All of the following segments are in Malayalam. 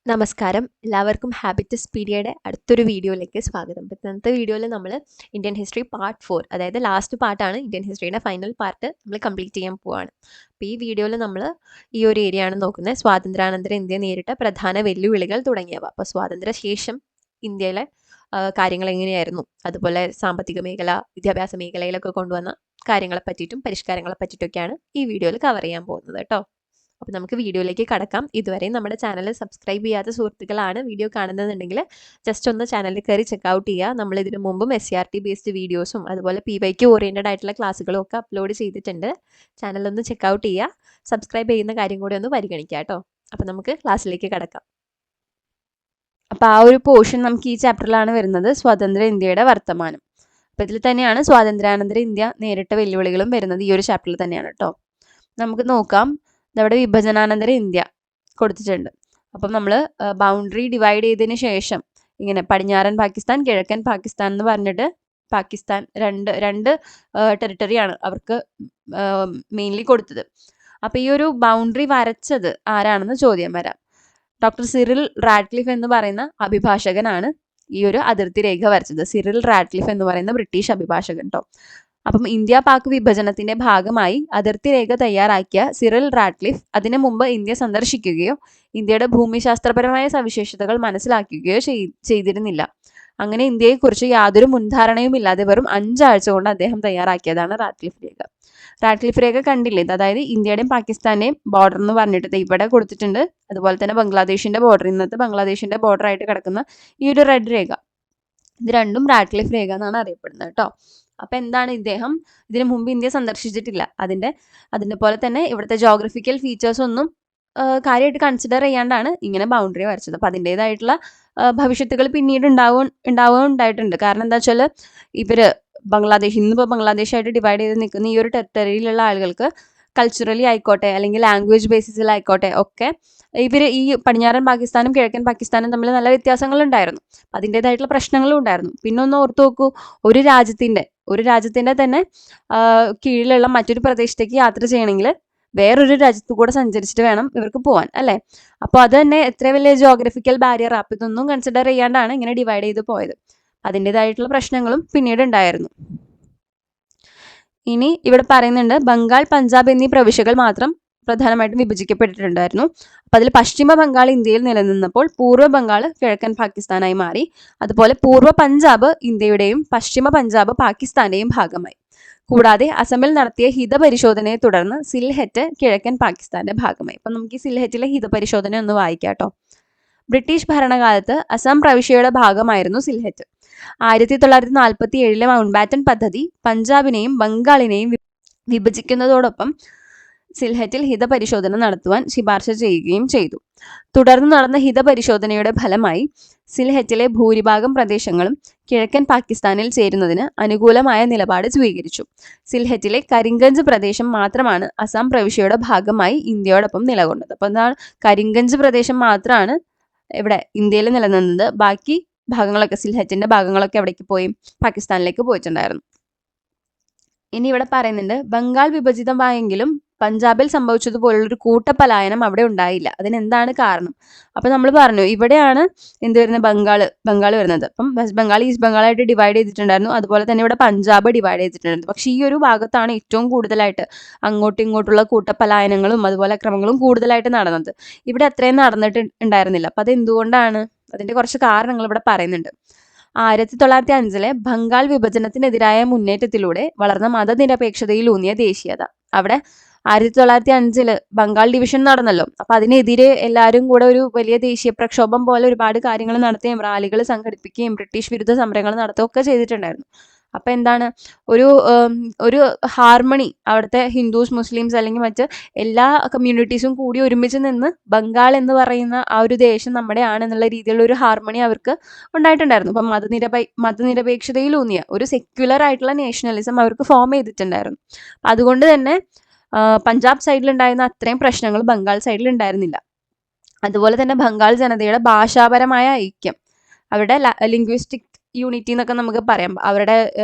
നമസ്കാരം. എല്ലാവർക്കും ഹാബിറ്റസ് പീഡിയയുടെ അടുത്തൊരു വീഡിയോയിലേക്ക് സ്വാഗതം. അപ്പോൾ ഇന്നത്തെ വീഡിയോയിൽ നമ്മൾ ഇന്ത്യൻ ഹിസ്റ്ററി പാർട്ട് 4, അതായത് ലാസ്റ്റ് പാർട്ടാണ് ഇന്ത്യൻ ഹിസ്റ്ററിയുടെ ഫൈനൽ പാർട്ട് നമ്മൾ കംപ്ലീറ്റ് ചെയ്യാൻ പോവാണ്. അപ്പോൾ ഈ വീഡിയോയിൽ നമ്മൾ ഈ ഒരു ഏരിയ ആണ് നോക്കുന്നത്, സ്വാതന്ത്ര്യാനന്തര ഇന്ത്യ നേരിട്ട പ്രധാന വെല്ലുവിളികൾ തുടങ്ങിയവ. അപ്പോൾ സ്വാതന്ത്ര്യ ശേഷം ഇന്ത്യയിലെ കാര്യങ്ങൾ എങ്ങനെയായിരുന്നു, അതുപോലെ സാമ്പത്തിക മേഖല, വിദ്യാഭ്യാസ മേഖലയിലൊക്കെ കൊണ്ടുവന്ന കാര്യങ്ങളെ പറ്റിയിട്ടും പരിഷ്കാരങ്ങളെ പറ്റിയിട്ടൊക്കെയാണ് ഈ വീഡിയോയിൽ കവർ ചെയ്യാൻ പോകുന്നത് കേട്ടോ. അപ്പോൾ നമുക്ക് വീഡിയോയിലേക്ക് കടക്കാം. ഇതുവരെ നമ്മുടെ ചാനൽ സബ്സ്ക്രൈബ് ചെയ്യാത്ത സുഹൃത്തുക്കളാണ് വീഡിയോ കാണുന്നതെന്നുണ്ടെങ്കിൽ ജസ്റ്റ് ഒന്ന് ചാനലിൽ കയറി ചെക്കൗട്ട് ചെയ്യുക. നമ്മൾ ഇതിനു മുമ്പും SCRT ബേസ്ഡ് വീഡിയോസും അതുപോലെ PYQ ഓറിയൻറ്റഡ് ആയിട്ടുള്ള ക്ലാസ്സുകളും ഒക്കെ അപ്ലോഡ് ചെയ്തിട്ടുണ്ട്. ചാനലൊന്ന് ചെക്കൗട്ട് ചെയ്യുക. സബ്സ്ക്രൈബ് ചെയ്യുന്ന കാര്യം കൂടി ഒന്ന് പരിഗണിക്കുക കേട്ടോ. അപ്പോൾ നമുക്ക് ക്ലാസ്സിലേക്ക് കടക്കാം. അപ്പോൾ ആ ഒരു പോർഷൻ നമുക്ക് ഈ ചാപ്റ്ററിലാണ് വരുന്നത്, സ്വതന്ത്ര ഇന്ത്യയുടെ വർത്തമാനം. അപ്പോൾ ഇതിൽ തന്നെയാണ് സ്വാതന്ത്ര്യാനന്തര ഇന്ത്യ നേരിട്ട വെല്ലുവിളികളും വരുന്നത്, ഈ ഒരു ചാപ്റ്ററിൽ തന്നെയാണ് കേട്ടോ. നമുക്ക് നോക്കാം. ഇതവിടെ വിഭജനാനന്തര ഇന്ത്യ കൊടുത്തിട്ടുണ്ട്. അപ്പം നമ്മൾ ബൗണ്ടറി ഡിവൈഡ് ചെയ്തതിന് ശേഷം ഇങ്ങനെ പടിഞ്ഞാറൻ പാകിസ്ഥാൻ, കിഴക്കൻ പാകിസ്ഥാൻ എന്ന് പറഞ്ഞിട്ട് പാകിസ്ഥാൻ രണ്ട് ടെറിട്ടറിയാണ് അവർക്ക് മെയിൻലി കൊടുത്തത്. അപ്പോൾ ഈ ഒരു ബൗണ്ടറി വരച്ചത് ആരാണെന്ന് ചോദ്യം വരാം. ഡോക്ടർ സിറിൽ റാഡ്ക്ലിഫ് എന്ന് പറയുന്ന അഭിഭാഷകനാണ് ഈ ഒരു അതിർത്തി രേഖ വരച്ചത്. സിറിൽ റാഡ്ക്ലിഫ് എന്ന് പറയുന്ന ബ്രിട്ടീഷ് അഭിഭാഷകൻ കേട്ടോ. അപ്പം ഇന്ത്യ പാക് വിഭജനത്തിന്റെ ഭാഗമായി അതിർത്തി രേഖ തയ്യാറാക്കിയ സിറിൽ റാഡ്ക്ലിഫ് അതിനു മുമ്പ് ഇന്ത്യ സന്ദർശിക്കുകയോ ഇന്ത്യയുടെ ഭൂമിശാസ്ത്രപരമായ സവിശേഷതകൾ മനസ്സിലാക്കുകയോ ചെയ്തിരുന്നില്ല. അങ്ങനെ ഇന്ത്യയെക്കുറിച്ച് യാതൊരു മുൻധാരണയും ഇല്ലാതെ വെറും 5 ആഴ്ച കൊണ്ട് അദ്ദേഹം തയ്യാറാക്കിയതാണ് റാഡ്ക്ലിഫ് രേഖ. റാഡ്ക്ലിഫ് രേഖ കണ്ടില്ലേ, അതായത് ഇന്ത്യയുടെയും പാകിസ്ഥാന്റെയും ബോർഡർ എന്ന് പറഞ്ഞിട്ട് ഇവിടെ കൊടുത്തിട്ടുണ്ട്. അതുപോലെ തന്നെ ബംഗ്ലാദേശിന്റെ ബോർഡർ, ഇന്നത്തെ ബംഗ്ലാദേശിന്റെ ബോർഡർ ആയിട്ട് കിടക്കുന്ന ഈ ഒരു റെഡ് രേഖ, ഇത് രണ്ടും റാഡ്ക്ലിഫ് രേഖ എന്നാണ് അറിയപ്പെടുന്നത് കേട്ടോ. അപ്പം എന്താണ്, ഇദ്ദേഹം ഇതിനു മുമ്പ് ഇന്ത്യ സന്ദർശിച്ചിട്ടില്ല. അതിൻ്റെ പോലെ തന്നെ ഇവിടുത്തെ ജോഗ്രഫിക്കൽ ഫീച്ചേഴ്സ് ഒന്നും കാര്യമായിട്ട് കൺസിഡർ ചെയ്യാണ്ടാണ് ഇങ്ങനെ ബൗണ്ടറി വരച്ചത്. അപ്പം അതിൻ്റെതായിട്ടുള്ള ഭവിഷ്യത്തുകൾ പിന്നീട് ഉണ്ടായിട്ടുണ്ട്. കാരണം എന്താ വെച്ചാൽ ഇവർ ഇന്നിപ്പോൾ ബംഗ്ലാദേശായിട്ട് ഡിവൈഡ് ചെയ്ത് നിൽക്കുന്ന ഈ ഒരു ടെറിട്ടറിയിലുള്ള ആളുകൾക്ക് കൾച്ചറലി ആയിക്കോട്ടെ അല്ലെങ്കിൽ ലാംഗ്വേജ് ബേസിസിലായിക്കോട്ടെ ഒക്കെ ഇവർ ഈ പടിഞ്ഞാറൻ പാകിസ്ഥാനും കിഴക്കൻ പാകിസ്ഥാനും തമ്മിൽ നല്ല വ്യത്യാസങ്ങളുണ്ടായിരുന്നു. അതിൻ്റെതായിട്ടുള്ള പ്രശ്നങ്ങളും ഉണ്ടായിരുന്നു. പിന്നെ ഒന്ന് ഓർത്ത് നോക്കൂ, ഒരു രാജ്യത്തിൻ്റെ തന്നെ കീഴിലുള്ള മറ്റൊരു പ്രദേശത്തേക്ക് യാത്ര ചെയ്യണമെങ്കിൽ വേറൊരു രാജ്യത്തു കൂടെ സഞ്ചരിച്ചിട്ട് വേണം ഇവർക്ക് പോകാൻ, അല്ലേ? അപ്പോൾ അത് തന്നെ എത്ര വലിയ ജോഗ്രഫിക്കൽ ബാരിയർ. അപ്പം ഇതൊന്നും കൺസിഡർ ചെയ്യാണ്ടാണ് ഇങ്ങനെ ഡിവൈഡ് ചെയ്ത് പോയത്. അതിൻ്റെതായിട്ടുള്ള പ്രശ്നങ്ങളും പിന്നീട് ഉണ്ടായിരുന്നു. ഇനി ഇവിടെ പറയുന്നുണ്ട്, ബംഗാൾ, പഞ്ചാബ് എന്നീ പ്രവിശ്യകൾ മാത്രം പ്രധാനമായിട്ടും വിഭജിക്കപ്പെട്ടിട്ടുണ്ടായിരുന്നു. അപ്പം അതിൽ പശ്ചിമ ബംഗാൾ ഇന്ത്യയിൽ നിലനിന്നപ്പോൾ പൂർവ്വ ബംഗാൾ കിഴക്കൻ പാകിസ്ഥാനായി മാറി. അതുപോലെ പൂർവ്വ പഞ്ചാബ് ഇന്ത്യയുടെയും പശ്ചിമ പഞ്ചാബ് പാകിസ്ഥാന്റെയും ഭാഗമായി. കൂടാതെ അസമിൽ നടത്തിയ ഹിതപരിശോധനയെ തുടർന്ന് സിൽഹെറ്റ് കിഴക്കൻ പാകിസ്ഥാന്റെ ഭാഗമായി. അപ്പം നമുക്ക് ഈ സിൽഹെറ്റിലെ ഹിതപരിശോധന ഒന്ന് വായിക്കാം കേട്ടോ. ബ്രിട്ടീഷ് ഭരണകാലത്ത് അസം പ്രവിശ്യയുടെ ഭാഗമായിരുന്നു സിൽഹെറ്റ്. 1947 മൗണ്ട് ബാറ്റൻ പദ്ധതി പഞ്ചാബിനെയും ബംഗാളിനെയും വിഭജിക്കുന്നതോടൊപ്പം സിൽഹെറ്റിൽ ഹിതപരിശോധന നടത്തുവാൻ ശുപാർശ ചെയ്യുകയും ചെയ്തു. തുടർന്ന് നടന്ന ഹിതപരിശോധനയുടെ ഫലമായി സിൽഹെറ്റിലെ ഭൂരിഭാഗം പ്രദേശങ്ങളും കിഴക്കൻ പാകിസ്ഥാനിൽ ചേരുന്നതിന് അനുകൂലമായ നിലപാട് സ്വീകരിച്ചു. സിൽഹെറ്റിലെ കരിംഗഞ്ച് പ്രദേശം മാത്രമാണ് അസം പ്രവിശ്യയുടെ ഭാഗമായി ഇന്ത്യയോടൊപ്പം നിലകൊണ്ടത്. അപ്പോൾ എന്താണ്, കരിംഗഞ്ച് പ്രദേശം മാത്രമാണ് ഇവിടെ ഇന്ത്യയിൽ നിലനിന്നത്. ബാക്കി ഭാഗങ്ങളൊക്കെ, സിൽഹെറ്റിന്റെ ഭാഗങ്ങളൊക്കെ എവിടേക്ക് പോയി? പാകിസ്ഥാനിലേക്ക് പോയിട്ടുണ്ടായിരുന്നു. ഇനി ഇവിടെ പറയുന്നുണ്ട്, ബംഗാൾ വിഭജിതമായെങ്കിലും പഞ്ചാബിൽ സംഭവിച്ചതുപോലുള്ളൊരു കൂട്ടപലായനം അവിടെ ഉണ്ടായില്ല. അതിനെന്താണ് കാരണം? അപ്പം നമ്മൾ പറഞ്ഞു, ഇവിടെയാണ് എന്ത് വരുന്നത്, ബംഗാൾ വരുന്നത്. അപ്പം വെസ്റ്റ് ബംഗാൾ ഈസ്റ്റ് ബംഗാളായിട്ട് ഡിവൈഡ് ചെയ്തിട്ടുണ്ടായിരുന്നു. അതുപോലെ തന്നെ ഇവിടെ പഞ്ചാബ് ഡിവൈഡ് ചെയ്തിട്ടുണ്ടായിരുന്നു. പക്ഷേ ഈ ഒരു ഭാഗത്താണ് ഏറ്റവും കൂടുതലായിട്ട് അങ്ങോട്ടും ഇങ്ങോട്ടുള്ള കൂട്ടപലായനങ്ങളും അതുപോലെ അക്രമങ്ങളും കൂടുതലായിട്ട് നടന്നത്. ഇവിടെ അത്രയും നടന്നിട്ട് ഉണ്ടായിരുന്നില്ല. അപ്പം അതെന്തുകൊണ്ടാണ്? അതിൻ്റെ കുറച്ച് കാരണങ്ങൾ ഇവിടെ പറയുന്നുണ്ട്. 1905 ബംഗാൾ വിഭജനത്തിനെതിരായ മുന്നേറ്റത്തിലൂടെ വളർന്ന മതനിരപേക്ഷതയിലൂന്നിയ ദേശീയത. അവിടെ 1905 ബംഗാൾ ഡിവിഷൻ നടന്നല്ലോ. അപ്പം അതിനെതിരെ എല്ലാവരും കൂടെ ഒരു വലിയ ദേശീയ പ്രക്ഷോഭം പോലെ ഒരുപാട് കാര്യങ്ങൾ നടത്തുകയും റാലികൾ സംഘടിപ്പിക്കുകയും ബ്രിട്ടീഷ് വിരുദ്ധ സമരങ്ങൾ നടത്തുകയൊക്കെ ചെയ്തിട്ടുണ്ടായിരുന്നു. അപ്പം എന്താണ്, ഒരു ഹാർമണി, അവിടുത്തെ ഹിന്ദുസ്, മുസ്ലിംസ് അല്ലെങ്കിൽ മറ്റ് എല്ലാ കമ്മ്യൂണിറ്റീസും കൂടി ഒരുമിച്ച് നിന്ന് ബംഗാൾ എന്ന് പറയുന്ന ആ ഒരു ദേശം നമ്മുടെ ആണെന്നുള്ള രീതിയിലുള്ള ഒരു ഹാർമണി അവർക്ക് ഉണ്ടായിട്ടുണ്ടായിരുന്നു. അപ്പം മതനിരപേക്ഷതയിലൂന്നിയ ഒരു സെക്യുലർ ആയിട്ടുള്ള നേഷണലിസം അവർക്ക് ഫോം ചെയ്തിട്ടുണ്ടായിരുന്നു. അതുകൊണ്ട് തന്നെ പഞ്ചാബ് സൈഡിലുണ്ടായിരുന്ന അത്രയും പ്രശ്നങ്ങൾ ബംഗാൾ സൈഡിൽ ഉണ്ടായിരുന്നില്ല. അതുപോലെ തന്നെ ബംഗാൾ ജനതയുടെ ഭാഷാപരമായ ഐക്യം, അവരുടെ ലിംഗ്വിസ്റ്റിക് യൂണിറ്റി എന്നൊക്കെ നമുക്ക് പറയാം. അവരുടെ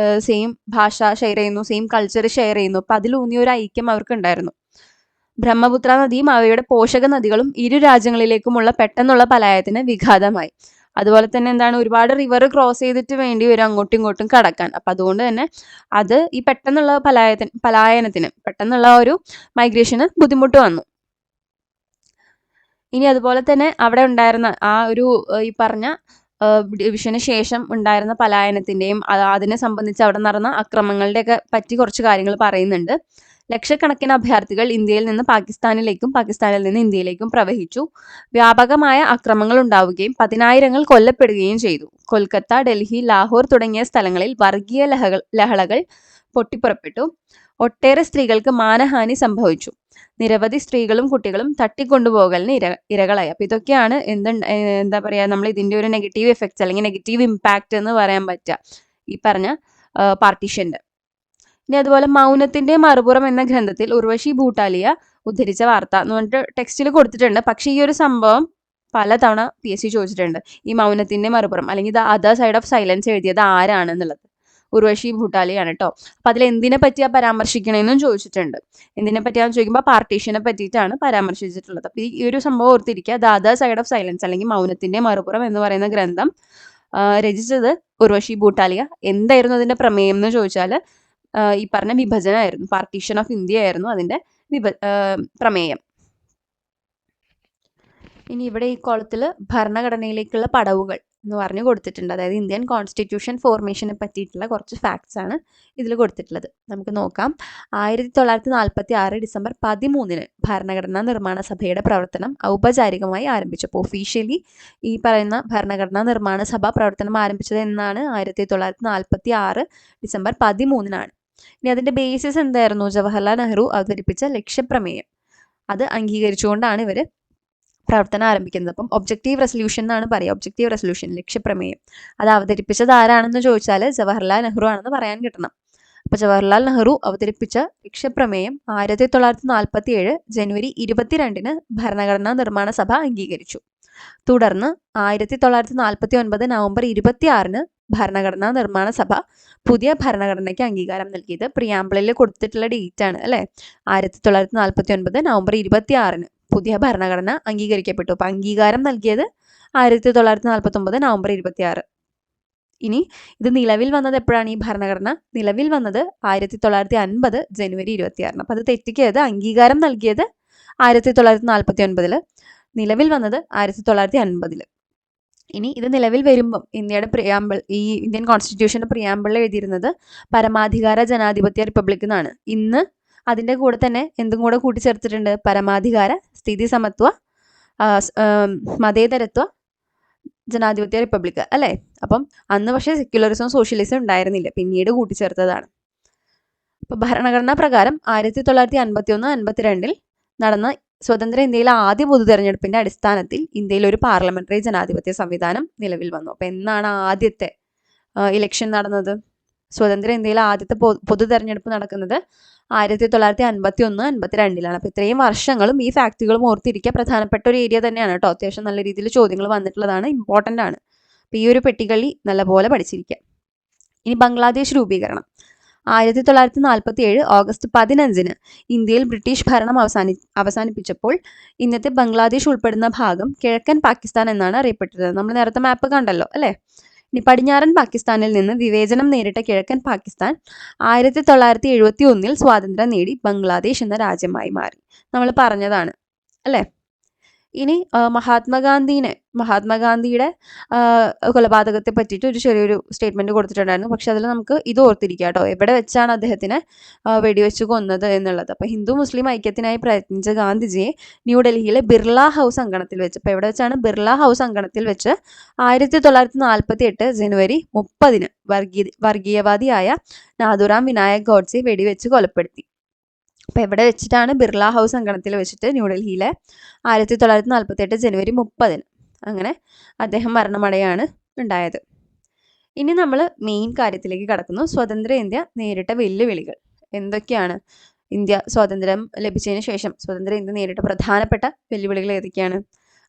സെയിം ഭാഷ ഷെയർ ചെയ്യുന്നു, സെയിം കൾച്ചർ ഷെയർ ചെയ്യുന്നു. അപ്പം അതിലൂന്നിയ ഒരു ഐക്യം അവർക്ക് ഉണ്ടായിരുന്നു. ബ്രഹ്മപുത്ര നദിയും അവയുടെ പോഷക നദികളും ഇരു രാജ്യങ്ങളിലേക്കുമുള്ള പെട്ടെന്നുള്ള പലായനത്തിന് വിഘാതമായി. അതുപോലെ തന്നെ എന്താണ്, ഒരുപാട് റിവർ ക്രോസ് ചെയ്തിട്ട് വേണ്ടി വരും അങ്ങോട്ടും ഇങ്ങോട്ടും കടക്കാൻ. അപ്പം അതുകൊണ്ട് തന്നെ അത് ഈ പെട്ടെന്നുള്ള പലായനത്തിന് പെട്ടെന്നുള്ള ഒരു മൈഗ്രേഷന് ബുദ്ധിമുട്ട് വന്നു. ഇനി അതുപോലെ തന്നെ അവിടെ ഉണ്ടായിരുന്ന ആ ഒരു ഈ പറഞ്ഞ ഡിവിഷന് ശേഷം ഉണ്ടായിരുന്ന പലായനത്തിൻ്റെയും അതിനെ സംബന്ധിച്ച് അവിടെ നടന്ന അക്രമങ്ങളുടെയൊക്കെ പറ്റി കുറച്ച് കാര്യങ്ങൾ പറയുന്നുണ്ട്. ലക്ഷക്കണക്കിന് അഭയാർത്ഥികൾ ഇന്ത്യയിൽ നിന്ന് പാകിസ്ഥാനിലേക്കും പാകിസ്ഥാനിൽ നിന്ന് ഇന്ത്യയിലേക്കും പ്രവഹിച്ചു. വ്യാപകമായ അക്രമങ്ങൾ ഉണ്ടാവുകയും 10,000 കൊല്ലപ്പെടുകയും ചെയ്തു. കൊൽക്കത്ത, ഡൽഹി, ലാഹോർ തുടങ്ങിയ സ്ഥലങ്ങളിൽ വർഗീയ ലഹളകൾ പൊട്ടിപ്പുറപ്പെട്ടു. ഒട്ടേറെ സ്ത്രീകൾക്ക് മാനഹാനി സംഭവിച്ചു. നിരവധി സ്ത്രീകളും കുട്ടികളും തട്ടിക്കൊണ്ടുപോകലിന് ഇരകളായി. അപ്പോൾ ഇതൊക്കെയാണ് എന്താ പറയുക, നമ്മൾ ഇതിൻ്റെ ഒരു നെഗറ്റീവ് എഫക്ട്സ് അല്ലെങ്കിൽ നെഗറ്റീവ് ഇമ്പാക്റ്റ് എന്ന് പറയാൻ പറ്റുക ഈ പറഞ്ഞ പാർട്ടീഷൻ്റെ. ഇനി അതുപോലെ മൗനത്തിൻ്റെ മറുപുറം എന്ന ഗ്രന്ഥത്തിൽ ഉർവശി ഭൂട്ടാലിയ ഉദ്ധരിച്ച വാർത്ത എന്ന് പറഞ്ഞിട്ട് ടെക്സ്റ്റിൽ കൊടുത്തിട്ടുണ്ട്. പക്ഷേ ഈ ഒരു സംഭവം പലതവണ PSC ചോദിച്ചിട്ടുണ്ട്. ഈ മൗനത്തിൻ്റെ മറുപുറം അല്ലെങ്കിൽ the other side of silence എഴുതിയത് ആരാണെന്നുള്ളത് ഉർവശി ഭൂട്ടാലിയാണ് കേട്ടോ. അപ്പം അതിൽ എന്തിനെ പറ്റിയാണ് പരാമർശിക്കണമെന്നും ചോദിച്ചിട്ടുണ്ട്. എന്തിനെ പറ്റിയാന്ന് ചോദിക്കുമ്പോൾ പാർട്ടീഷനെ പറ്റിയിട്ടാണ് പരാമർശിച്ചിട്ടുള്ളത്. അപ്പോൾ ഈ ഒരു സംഭവം ഓർത്തിരിക്കുക. The other side of silence അല്ലെങ്കിൽ മൗനത്തിൻ്റെ മറുപുറം എന്ന് പറയുന്ന ഗ്രന്ഥം രചിച്ചത് ഉർവശി ഭൂട്ടാലിയ. എന്തായിരുന്നു അതിൻ്റെ പ്രമേയം എന്ന് ചോദിച്ചാൽ ഈ പറഞ്ഞ വിഭജനമായിരുന്നു, പാർട്ടീഷൻ ഓഫ് ഇന്ത്യ ആയിരുന്നു അതിൻ്റെ പ്രമേയം. ഇനി ഇവിടെ ഈ കോളത്തിൽ ഭരണഘടനയിലേക്കുള്ള പടവുകൾ എന്ന് പറഞ്ഞ് കൊടുത്തിട്ടുണ്ട്. അതായത് ഇന്ത്യൻ കോൺസ്റ്റിറ്റ്യൂഷൻ ഫോർമേഷനെ പറ്റിയിട്ടുള്ള കുറച്ച് ഫാക്ട്സ് ആണ് ഇതിൽ കൊടുത്തിട്ടുള്ളത്. നമുക്ക് നോക്കാം. 1946 ഡിസംബർ 13 ഭരണഘടനാ നിർമ്മാണ സഭയുടെ പ്രവർത്തനം ഔപചാരികമായി ആരംഭിച്ചു. അപ്പോൾ ഒഫീഷ്യലി ഈ പറയുന്ന ഭരണഘടനാ നിർമ്മാണ സഭ പ്രവർത്തനം ആരംഭിച്ചത് എന്നാണ് 1946 ഡിസംബർ 13. ഇനി അതിൻ്റെ ബേസിസ് എന്തായിരുന്നു? ജവഹർലാൽ നെഹ്റു അവതരിപ്പിച്ച ലക്ഷ്യപ്രമേയം അത് അംഗീകരിച്ചുകൊണ്ടാണ് ഇവർ പ്രവർത്തനം ആരംഭിക്കുന്നത്. അപ്പം ഒബ്ജക്റ്റീവ് റെസൊല്യൂഷൻ എന്നാണ് പറയുക. ഒബ്ജക്റ്റീവ് റെസൊല്യൂഷൻ, ലക്ഷ്യപ്രമേയം. അത് അവതരിപ്പിച്ചത് ആരാണെന്ന് ചോദിച്ചാൽ ജവഹർലാൽ നെഹ്റു ആണെന്ന് പറയാൻ കിട്ടണം. അപ്പോൾ ജവഹർലാൽ നെഹ്റു അവതരിപ്പിച്ച ലക്ഷ്യപ്രമേയം 1947 ജനുവരി 22 ഭരണഘടനാ നിർമ്മാണ സഭ അംഗീകരിച്ചു. തുടർന്ന് 1949 നവംബർ 26 ഭരണഘടനാ നിർമ്മാണ സഭ പുതിയ ഭരണഘടനയ്ക്ക് അംഗീകാരം നൽകിയത് പ്രിയാമ്പിളിൽ കൊടുത്തിട്ടുള്ള ഡേറ്റ് ആണ് അല്ലേ. 1949 നവംബർ 26 പുതിയ ഭരണഘടന അംഗീകരിക്കപ്പെട്ടു. അപ്പോൾ അംഗീകാരം നൽകിയത് 1949 നവംബർ 26. ഇനി ഇത് നിലവിൽ വന്നത് എപ്പോഴാണ്? ഈ ഭരണഘടന നിലവിൽ വന്നത് 1950 ജനുവരി 26. അപ്പോൾ അത് തെറ്റിക്കരുത്. അംഗീകാരം നൽകിയത് 1949, നിലവിൽ വന്നത് 1950. ഇനി ഇത് നിലവിൽ വരുമ്പം ഇന്ത്യയുടെ പ്രിയാമ്പിൾ, ഈ ഇന്ത്യൻ കോൺസ്റ്റിറ്റ്യൂഷൻ്റെ പ്രിയാമ്പിളിൽ എഴുതിയിരുന്നത് പരമാധികാര ജനാധിപത്യ റിപ്പബ്ലിക് എന്നാണ്. ഇന്ന് അതിൻ്റെ കൂടെ തന്നെ എന്തും കൂടെ കൂട്ടിച്ചേർത്തിട്ടുണ്ട്? പരമാധികാര, സ്ഥിതി സമത്വ, മതേതരത്വ ജനാധിപത്യ റിപ്പബ്ലിക് അല്ലേ. അപ്പം അന്ന് പക്ഷേ സെക്യുലറിസം സോഷ്യലിസം ഉണ്ടായിരുന്നില്ല, പിന്നീട് കൂട്ടിച്ചേർത്തതാണ്. അപ്പോൾ ഭരണഘടനാ പ്രകാരം 1951-52 നടന്ന സ്വതന്ത്ര ഇന്ത്യയിലെ ആദ്യ പൊതു തെരഞ്ഞെടുപ്പിൻ്റെ അടിസ്ഥാനത്തിൽ ഇന്ത്യയിൽ ഒരു പാർലമെന്ററി ജനാധിപത്യ സംവിധാനം നിലവിൽ വന്നു. അപ്പോൾ എന്നാണ് ആദ്യത്തെ ഇലക്ഷൻ നടന്നത്? സ്വതന്ത്ര ഇന്ത്യയിലെ ആദ്യത്തെ പൊതു തെരഞ്ഞെടുപ്പ് നടക്കുന്നത് 1951-52. അപ്പോൾ ഇത്രയും വർഷങ്ങളും ഈ ഫാക്റ്റുകളും ഓർത്തിരിക്കുക. പ്രധാനപ്പെട്ട ഒരു ഏരിയ തന്നെയാണ് കേട്ടോ. അത്യാവശ്യം നല്ല രീതിയിൽ ചോദ്യങ്ങൾ വന്നിട്ടുള്ളതാണ്, ഇമ്പോർട്ടൻ്റ് ആണ്. അപ്പോൾ ഈ ഒരു പെട്ടികളി നല്ലപോലെ പഠിച്ചിരിക്കുക. ഇനി ബംഗ്ലാദേശ് രൂപീകരണം. 1947 ഓഗസ്റ്റ് 15 ഇന്ത്യയിൽ ബ്രിട്ടീഷ് ഭരണം അവസാനിപ്പിച്ചപ്പോൾ ഇന്നത്തെ ബംഗ്ലാദേശ് ഉൾപ്പെടുന്ന ഭാഗം കിഴക്കൻ പാകിസ്ഥാൻ എന്നാണ് അറിയപ്പെട്ടത്. നമ്മൾ നേരത്തെ മാപ്പ് കണ്ടല്ലോ അല്ലേ. ഇനി പടിഞ്ഞാറൻ പാകിസ്ഥാനിൽ നിന്ന് വിവേചനം നേരിട്ട കിഴക്കൻ പാകിസ്ഥാൻ 1971 സ്വാതന്ത്ര്യം നേടി ബംഗ്ലാദേശ് എന്ന രാജ്യമായി മാറി. നമ്മൾ പറഞ്ഞതാണ് അല്ലേ. ഇനി മഹാത്മാഗാന്ധിയുടെ കൊലപാതകത്തെ പറ്റിയിട്ട് ഒരു ചെറിയൊരു സ്റ്റേറ്റ്മെൻറ്റ് കൊടുത്തിട്ടുണ്ടായിരുന്നു. പക്ഷെ അതിൽ നമുക്ക് ഇത് ഓർത്തിരിക്കുക കേട്ടോ, എവിടെ വെച്ചാണ് അദ്ദേഹത്തിനെ വെടിവെച്ച് കൊന്നത് എന്നുള്ളത്. അപ്പോൾ ഹിന്ദു മുസ്ലിം ഐക്യത്തിനായി പ്രയത്നിച്ച ഗാന്ധിജിയെ ന്യൂഡൽഹിയിലെ ബിർള ഹൗസ് അങ്കണത്തിൽ വെച്ച്, അപ്പോൾ എവിടെ വെച്ചാണ്? ബിർള ഹൗസ് അങ്കണത്തിൽ വെച്ച് 1948 ജനുവരി 30 വർഗീയവാദിയായ നാഥുറാം വിനായക് ഗോഡ്സെ വെടിവെച്ച് കൊലപ്പെടുത്തി. അപ്പോൾ എവിടെ വെച്ചിട്ടാണ്? ബിർള ഹൗസ് അങ്കണത്തിൽ വെച്ചിട്ട് ന്യൂഡൽഹിയിലെ 1948 ജനുവരി 30 അങ്ങനെ അദ്ദേഹം മരണമടയാണ് ഉണ്ടായത്. ഇനി നമ്മൾ മെയിൻ കാര്യത്തിലേക്ക് കടക്കുന്നു. സ്വതന്ത്ര ഇന്ത്യ നേരിട്ട വെല്ലുവിളികൾ എന്തൊക്കെയാണ്? ഇന്ത്യ സ്വാതന്ത്ര്യം ലഭിച്ചതിന് ശേഷം സ്വതന്ത്ര ഇന്ത്യ നേരിട്ട പ്രധാനപ്പെട്ട വെല്ലുവിളികൾ ഏതൊക്കെയാണ്?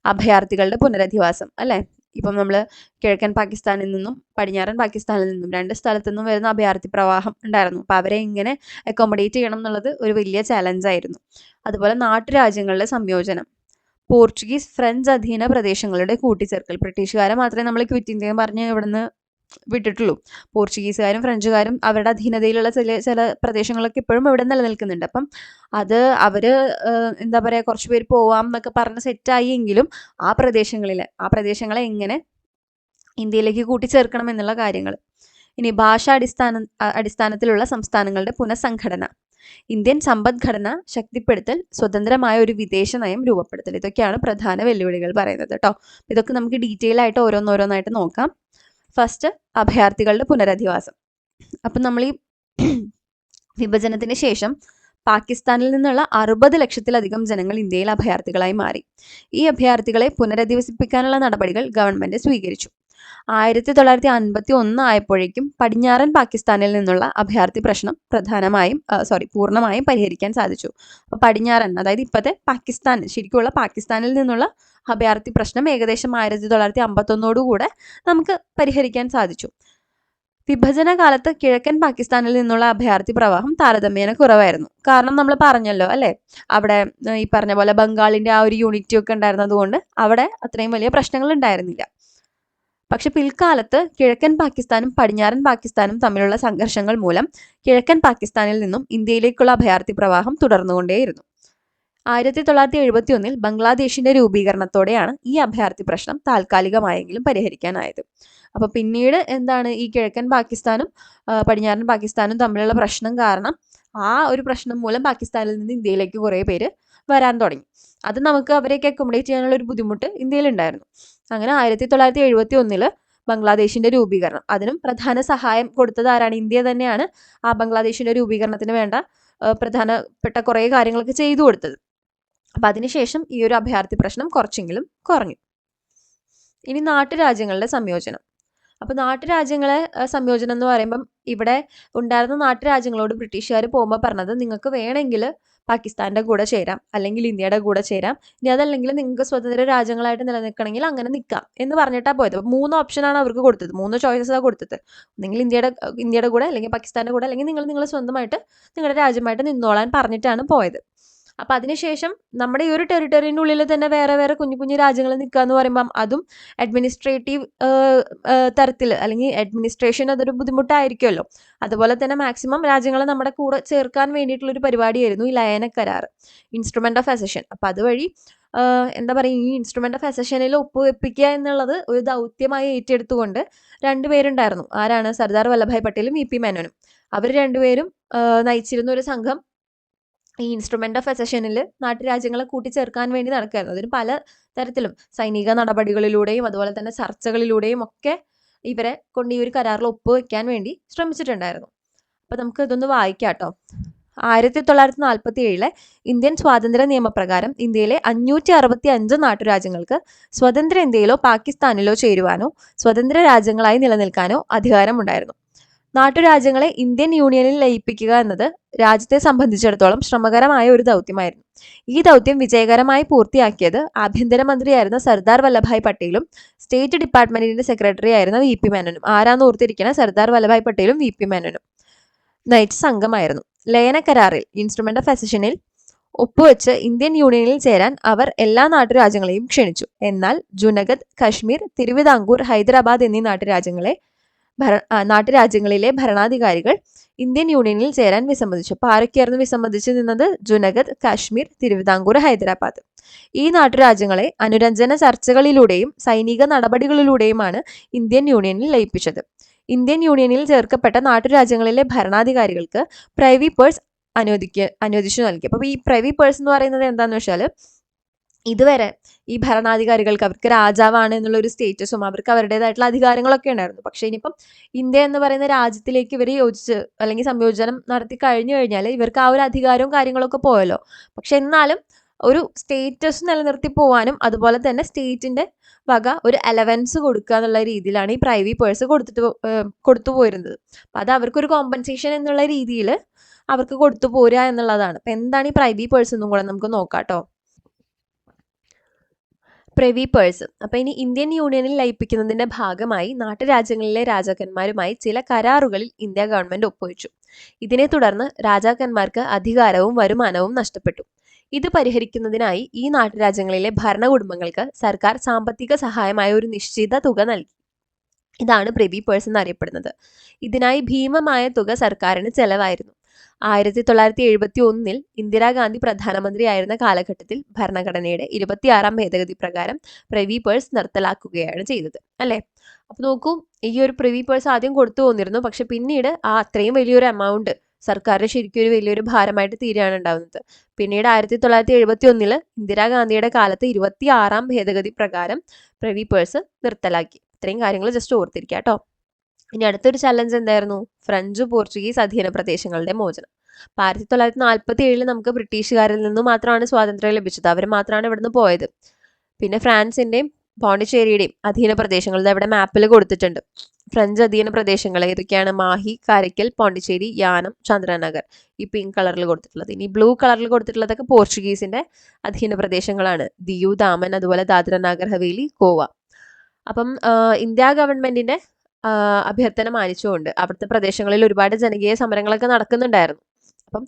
അഭയാർത്ഥികളുടെ പുനരധിവാസം അല്ലേ. ഇപ്പം നമ്മൾ കിഴക്കൻ പാകിസ്ഥാനിൽ നിന്നും പടിഞ്ഞാറൻ പാകിസ്ഥാനിൽ നിന്നും 2 സ്ഥലത്തു നിന്നും വരുന്ന അഭയാർത്ഥി പ്രവാഹം ഉണ്ടായിരുന്നു. അപ്പോൾ അവരെ എങ്ങനെ അക്കോമഡേറ്റ് ചെയ്യണം എന്നുള്ളത് ഒരു വലിയ ചാലഞ്ചായിരുന്നു. അതുപോലെ നാട്ടുരാജ്യങ്ങളുടെ സംയോജനം, പോർച്ചുഗീസ് ഫ്രഞ്ച് അധീന പ്രദേശങ്ങളുടെ കൂട്ടിച്ചേർക്കൽ. ബ്രിട്ടീഷുകാരെ മാത്രമേ നമ്മൾ ക്വിറ്റ് ഇന്ത്യ പറഞ്ഞ് ഇവിടുന്ന് വിട്ടിട്ടുള്ളൂ. പോർച്ചുഗീസുകാരും ഫ്രഞ്ചുകാരും അവരുടെ അധീനതയിലുള്ള ചില പ്രദേശങ്ങളൊക്കെ ഇപ്പോഴും ഇവിടെ നിലനിൽക്കുന്നുണ്ട്. അപ്പം അത് അവർ എന്താ പറയുക, കുറച്ച് പേര് പോവാം എന്നൊക്കെ പറഞ്ഞ് സെറ്റായി എങ്കിലും ആ പ്രദേശങ്ങളെ എങ്ങനെ ഇന്ത്യയിലേക്ക് കൂട്ടിച്ചേർക്കണം എന്നുള്ള കാര്യങ്ങൾ. ഇനി അടിസ്ഥാനത്തിലുള്ള സംസ്ഥാനങ്ങളുടെ പുനഃസംഘടന, ഇന്ത്യൻ സമ്പദ്ഘടന ശക്തിപ്പെടുത്തൽ, സ്വതന്ത്രമായ ഒരു വിദേശ നയം രൂപപ്പെടുത്തൽ. ഇതൊക്കെയാണ് പ്രധാന വെല്ലുവിളികൾ പറയുന്നത് കേട്ടോ. ഇതൊക്കെ നമുക്ക് ഡീറ്റെയിൽ ആയിട്ട് ഓരോന്നോരോന്നായിട്ട് നോക്കാം. ഫസ്റ്റ്, അഭയാർത്ഥികളുടെ പുനരധിവാസം. അപ്പം നമ്മൾ ഈ വിഭജനത്തിന് ശേഷം പാകിസ്ഥാനിൽ നിന്നുള്ള 60 ലക്ഷത്തിലധികം ജനങ്ങൾ ഇന്ത്യയിൽ അഭയാർത്ഥികളായി മാറി. ഈ അഭയാർത്ഥികളെ പുനരധിവസിപ്പിക്കാനുള്ള നടപടികൾ ഗവൺമെന്റ് സ്വീകരിച്ചു. 1951 ആയപ്പോഴേക്കും പടിഞ്ഞാറൻ പാകിസ്ഥാനിൽ നിന്നുള്ള അഭയാർത്ഥി പ്രശ്നം പൂർണ്ണമായും പരിഹരിക്കാൻ സാധിച്ചു. അപ്പോൾ പടിഞ്ഞാറൻ, അതായത് ഇപ്പോഴത്തെ പാകിസ്ഥാൻ, ശരിക്കുള്ള പാകിസ്ഥാനിൽ നിന്നുള്ള അഭയാർത്ഥി പ്രശ്നം ഏകദേശം 1951 നമുക്ക് പരിഹരിക്കാൻ സാധിച്ചു. വിഭജന കാലത്ത് കിഴക്കൻ പാകിസ്ഥാനിൽ നിന്നുള്ള അഭയാർത്ഥി പ്രവാഹം താരതമ്യേന കുറവായിരുന്നു. കാരണം നമ്മൾ പറഞ്ഞല്ലോ അല്ലേ, അവിടെ ഈ പറഞ്ഞ പോലെ ബംഗാളിന്റെ ആ ഒരു യൂണിറ്റി ഒക്കെ ഉണ്ടായിരുന്നതുകൊണ്ട് അവിടെ അത്രയും വലിയ പ്രശ്നങ്ങൾ ഉണ്ടായിരുന്നില്ല. പക്ഷെ പിൽക്കാലത്ത് കിഴക്കൻ പാകിസ്ഥാനും പടിഞ്ഞാറൻ പാകിസ്ഥാനും തമ്മിലുള്ള സംഘർഷങ്ങൾ മൂലം കിഴക്കൻ പാകിസ്ഥാനിൽ നിന്നും ഇന്ത്യയിലേക്കുള്ള അഭയാർത്ഥി പ്രവാഹം തുടർന്നുകൊണ്ടേയിരുന്നു. 1971 ബംഗ്ലാദേശിന്റെ രൂപീകരണത്തോടെയാണ് ഈ അഭയാർത്ഥി പ്രശ്നം താൽക്കാലികമായെങ്കിലും പരിഹരിക്കാനായത്. അപ്പോൾ പിന്നീട് എന്താണ്, ഈ കിഴക്കൻ പാകിസ്ഥാനും പടിഞ്ഞാറൻ പാകിസ്ഥാനും തമ്മിലുള്ള പ്രശ്നം കാരണം ആ ഒരു പ്രശ്നം മൂലം പാകിസ്ഥാനിൽ നിന്ന് ഇന്ത്യയിലേക്ക് കുറേ പേര് വരാൻ തുടങ്ങി. അത് നമുക്ക് അവരെയൊക്കെ അക്കോമഡേറ്റ് ചെയ്യാനുള്ള ഒരു ബുദ്ധിമുട്ട് ഇന്ത്യയിലുണ്ടായിരുന്നു. അങ്ങനെ 1971 ബംഗ്ലാദേശിന്റെ രൂപീകരണം, അതിനും പ്രധാന സഹായം കൊടുത്തത് ആരാണ്? ഇന്ത്യ തന്നെയാണ് ആ ബംഗ്ലാദേശിന്റെ രൂപീകരണത്തിന് വേണ്ട പ്രധാനപ്പെട്ട കുറേ കാര്യങ്ങളൊക്കെ ചെയ്തു കൊടുത്തത്. അപ്പം അതിനുശേഷം ഈ ഒരു അഭയാർത്ഥി പ്രശ്നം കുറച്ചെങ്കിലും കുറഞ്ഞു. ഇനി നാട്ടുരാജ്യങ്ങളുടെ സംയോജനം. അപ്പോൾ നാട്ടുരാജ്യങ്ങളെ സംയോജനം എന്ന് പറയുമ്പം ഇവിടെ ഉണ്ടായിരുന്ന നാട്ടുരാജ്യങ്ങളോട് ബ്രിട്ടീഷുകാർ പോകുമ്പോൾ പറഞ്ഞത്, നിങ്ങൾക്ക് വേണമെങ്കിൽ പാകിസ്ഥാൻ്റെ കൂടെ ചേരാം, അല്ലെങ്കിൽ ഇന്ത്യയുടെ കൂടെ ചേരാം, ഇനി അതല്ലെങ്കിൽ നിങ്ങൾക്ക് സ്വതന്ത്ര രാജ്യങ്ങളായിട്ട് നിലനിൽക്കണമെങ്കിൽ അങ്ങനെ നിൽക്കാം എന്ന് പറഞ്ഞിട്ടാണ് പോയത്. അപ്പോൾ 3 ഓപ്ഷനാണ് അവർക്ക് കൊടുത്തത്, 3 ചോയ്സസാണ് കൊടുത്തത്. ഒന്നെങ്കിൽ ഇന്ത്യയുടെ കൂടെ, അല്ലെങ്കിൽ പാകിസ്ഥാൻ്റെ കൂടെ, അല്ലെങ്കിൽ നിങ്ങൾ സ്വന്തമായിട്ട് നിങ്ങളുടെ രാജ്യമായിട്ട് നിന്നോളാൻ പറഞ്ഞിട്ടാണ് പോയത്. അപ്പം അതിനുശേഷം നമ്മുടെ ഈ ഒരു ടെറിട്ടറിൻ്റെ ഉള്ളിൽ തന്നെ വേറെ വേറെ കുഞ്ഞു കുഞ്ഞു രാജ്യങ്ങൾ നിൽക്കുക എന്ന് പറയുമ്പം അതും അഡ്മിനിസ്ട്രേറ്റീവ് തരത്തിൽ, അല്ലെങ്കിൽ അഡ്മിനിസ്ട്രേഷൻ അതൊരു ബുദ്ധിമുട്ടായിരിക്കുമല്ലോ. അതുപോലെ തന്നെ മാക്സിമം രാജ്യങ്ങളെ നമ്മുടെ കൂടെ ചേർക്കാൻ വേണ്ടിയിട്ടുള്ളൊരു പരിപാടിയായിരുന്നു ഈ ലയന കരാർ, ഇൻസ്ട്രുമെന്റ് ഓഫ് അസഷൻ. അപ്പം അതുവഴി എന്താ പറയുക, ഈ ഇൻസ്ട്രുമെന്റ് ഓഫ് അസഷനിൽ ഒപ്പുവെപ്പിക്കുക എന്നുള്ളത് ഒരു ദൗത്യമായി ഏറ്റെടുത്തുകൊണ്ട് 2 പേരുണ്ടായിരുന്നു. ആരാണ്? സർദാർ വല്ലഭായ് പട്ടേലും VP മേനോനും. അവർ 2 പേരും നയിച്ചിരുന്ന ഒരു സംഘം ഈ ഇൻസ്ട്രുമെന്റ് ഓഫ് അസഷനിൽ നാട്ടുരാജ്യങ്ങളെ കൂട്ടിച്ചേർക്കാൻ വേണ്ടി നടക്കുകയായിരുന്നു. അതിന് പല തരത്തിലും സൈനിക നടപടികളിലൂടെയും അതുപോലെ തന്നെ ചർച്ചകളിലൂടെയും ഒക്കെ ഇവരെ കൊണ്ട് ഈ ഒരു കരാറിൽ ഒപ്പുവെക്കാൻ വേണ്ടി ശ്രമിച്ചിട്ടുണ്ടായിരുന്നു. അപ്പം നമുക്ക് ഇതൊന്ന് വായിക്കാം കേട്ടോ. 1947 ഇന്ത്യൻ സ്വാതന്ത്ര്യ നിയമപ്രകാരം ഇന്ത്യയിലെ 565 നാട്ടുരാജ്യങ്ങൾക്ക് സ്വതന്ത്ര ഇന്ത്യയിലോ പാകിസ്ഥാനിലോ ചേരുവാനോ സ്വതന്ത്ര രാജ്യങ്ങളായി നിലനിൽക്കാനോ അധികാരമുണ്ടായിരുന്നു. നാട്ടുരാജ്യങ്ങളെ ഇന്ത്യൻ യൂണിയനിൽ ലയിപ്പിക്കുക എന്നത് രാജ്യത്തെ സംബന്ധിച്ചിടത്തോളം ശ്രമകരമായ ഒരു ദൗത്യമായിരുന്നു. ഈ ദൗത്യം വിജയകരമായി പൂർത്തിയാക്കിയത് ആഭ്യന്തരമന്ത്രിയായിരുന്ന സർദാർ വല്ലഭായ് പട്ടേലും സ്റ്റേറ്റ് ഡിപ്പാർട്ട്മെന്റിന്റെ സെക്രട്ടറി ആയിരുന്ന VP മേനോനും. ആരാന്ന് ഓർത്തിരിക്കണം, സർദാർ വല്ലഭായ് പട്ടേലും VP മേനോനും നയിച്ച സംഘമായിരുന്നു. ലയന കരാറിൽ, ഇൻസ്ട്രുമെന്റ് ഓഫ് അസഷനിൽ ഒപ്പുവെച്ച് ഇന്ത്യൻ യൂണിയനിൽ ചേരാൻ അവർ എല്ലാ നാട്ടുരാജ്യങ്ങളെയും ക്ഷണിച്ചു. എന്നാൽ ജുനഗദ്, കശ്മീർ, തിരുവിതാംകൂർ, ഹൈദരാബാദ് എന്നീ നാട്ടുരാജ്യങ്ങളിലെ ഭരണാധികാരികൾ ഇന്ത്യൻ യൂണിയനിൽ ചേരാൻ വിസമ്മതിച്ചു. അപ്പോൾ ആരൊക്കെയായിരുന്നു വിസമ്മതിച്ചു നിന്നത്? ജുനഗദ്, കാശ്മീർ, തിരുവിതാംകൂർ, ഹൈദരാബാദ്. ഈ നാട്ടുരാജ്യങ്ങളെ അനുരഞ്ജന ചർച്ചകളിലൂടെയും സൈനിക നടപടികളിലൂടെയുമാണ് ഇന്ത്യൻ യൂണിയനിൽ ലയിപ്പിച്ചത്. ഇന്ത്യൻ യൂണിയനിൽ ചേർക്കപ്പെട്ട നാട്ടുരാജ്യങ്ങളിലെ ഭരണാധികാരികൾക്ക് പ്രൈവി പേഴ്സ് അനുവദിച്ചു നൽകി. അപ്പോൾ ഈ പ്രൈവി പേഴ്സ് എന്ന് പറയുന്നത് എന്താണെന്ന് വെച്ചാൽ, ഇതുവരെ ഈ ഭരണാധികാരികൾക്ക് അവർക്ക് രാജാവാണ് എന്നുള്ള ഒരു സ്റ്റേറ്റസും അവർക്ക് അവരുടേതായിട്ടുള്ള അധികാരങ്ങളൊക്കെ ഉണ്ടായിരുന്നു. പക്ഷെ ഇനിയിപ്പം ഇന്ത്യ എന്ന് പറയുന്ന രാജ്യത്തിലേക്ക് ഇവർ യോജിച്ച് അല്ലെങ്കിൽ സംയോജനം നടത്തി കഴിഞ്ഞു കഴിഞ്ഞാൽ ഇവർക്ക് ആ ഒരു അധികാരവും കാര്യങ്ങളൊക്കെ പോയല്ലോ. പക്ഷെ എന്നാലും ഒരു സ്റ്റേറ്റസ് നിലനിർത്തി പോകാനും അതുപോലെ തന്നെ സ്റ്റേറ്റിന്റെ വക ഒരു അലവൻസ് കൊടുക്കുക എന്നുള്ള രീതിയിലാണ് ഈ പ്രൈവി പേഴ്സ് കൊടുത്തു പോയിരുന്നത്. അപ്പം അത് അവർക്കൊരു കോമ്പൻസേഷൻ എന്നുള്ള രീതിയിൽ അവർക്ക് കൊടുത്തു പോരുക എന്നുള്ളതാണ്. അപ്പം എന്താണ് ഈ പ്രൈവി പേഴ്സ് എന്നും കൂടെ നമുക്ക് നോക്കാം കേട്ടോ. Privy purse. അപ്പോൾ ഇനി ഇന്ത്യൻ യൂണിയനിൽ ലയിപ്പിക്കുന്നതിന്റെ ഭാഗമായി നാട്ടുരാജ്യങ്ങളിലെ രാജാക്കന്മാരുമായി ചില കരാറുകളിൽ ഇന്ത്യ ഗവൺമെന്റ് ഒപ്പുവെച്ചു. ഇതിനെ തുടർന്ന് രാജാക്കന്മാർക്ക് അധികാരവും വരുമാനവും നഷ്ടപ്പെട്ടു. ഇത് പരിഹരിക്കുന്നതിനായി ഈ നാട്ടുരാജ്യങ്ങളിലെ ഭരണകുടുംബങ്ങൾക്ക് സർക്കാർ സാമ്പത്തിക സഹായമായ ഒരു നിശ്ചിത തുക നൽകി. ഇതാണ് പ്രിവി പേഴ്സ് എന്നറിയപ്പെടുന്നത്. ഇതിനായി ഭീമമായ തുക സർക്കാരിന് ചെലവായിരുന്നു. 1971 ഇന്ദിരാഗാന്ധി പ്രധാനമന്ത്രിയായിരുന്ന കാലഘട്ടത്തിൽ ഭരണഘടനയുടെ 26ാം ഭേദഗതി പ്രകാരം പ്രിവി പേഴ്സ് നിർത്തലാക്കുകയാണ് ചെയ്തത്, അല്ലേ? അപ്പോൾ നോക്കൂ, ഈ ഒരു പ്രിവി പേഴ്സ് ആദ്യം കൊടുത്തു പോന്നിരുന്നു, പക്ഷെ പിന്നീട് ആ അത്രയും വലിയൊരു എമൗണ്ട് സർക്കാരിന് ശരിക്കും ഒരു വലിയൊരു ഭാരമായിട്ട് തീരുകയാണ് ഉണ്ടാകുന്നത്. പിന്നീട് 1971 ഇന്ദിരാഗാന്ധിയുടെ കാലത്ത് 26ാം ഭേദഗതി പ്രകാരം പ്രിവി പേഴ്സ് നിർത്തലാക്കി. ഇത്രയും കാര്യങ്ങൾ ജസ്റ്റ് ഓർത്തിരിക്കുക കേട്ടോ. ഇനി അടുത്തൊരു ചലഞ്ച് എന്തായിരുന്നു? ഫ്രഞ്ച് പോർച്ചുഗീസ് അധീന പ്രദേശങ്ങളുടെ മോചനം. 1947 നമുക്ക് ബ്രിട്ടീഷുകാരിൽ നിന്നും മാത്രമാണ് സ്വാതന്ത്ര്യം ലഭിച്ചത്. അവർ മാത്രമാണ് ഇവിടുന്ന് പോയത്. പിന്നെ ഫ്രാൻസിന്റെയും പോണ്ടിച്ചേരിയുടെയും അധീന പ്രദേശങ്ങൾ ഇവിടെ മാപ്പിൽ കൊടുത്തിട്ടുണ്ട്. ഫ്രഞ്ച് അധീന പ്രദേശങ്ങൾ ഏതൊക്കെയാണ്? മാഹി, കാരയ്ക്കൽ, പോണ്ടിച്ചേരി, യാനം, ചന്ദ്രനഗർ. ഈ പിങ്ക് കളറിൽ കൊടുത്തിട്ടുള്ളത്. ഇനി ബ്ലൂ കളറിൽ കൊടുത്തിട്ടുള്ളതൊക്കെ പോർച്ചുഗീസിന്റെ അധീന പ്രദേശങ്ങളാണ്. ദിയു, ദാമൻ, അതുപോലെ ദാദ്ര നാഗർ ഹവേലി, ഗോവ. അപ്പം ഇന്ത്യ ഗവൺമെന്റിന്റെ അഭ്യർത്ഥന മാനിച്ചുകൊണ്ട് അവിടുത്തെ പ്രദേശങ്ങളിൽ ഒരുപാട് ജനകീയ സമരങ്ങളൊക്കെ നടക്കുന്നുണ്ടായിരുന്നു. അപ്പം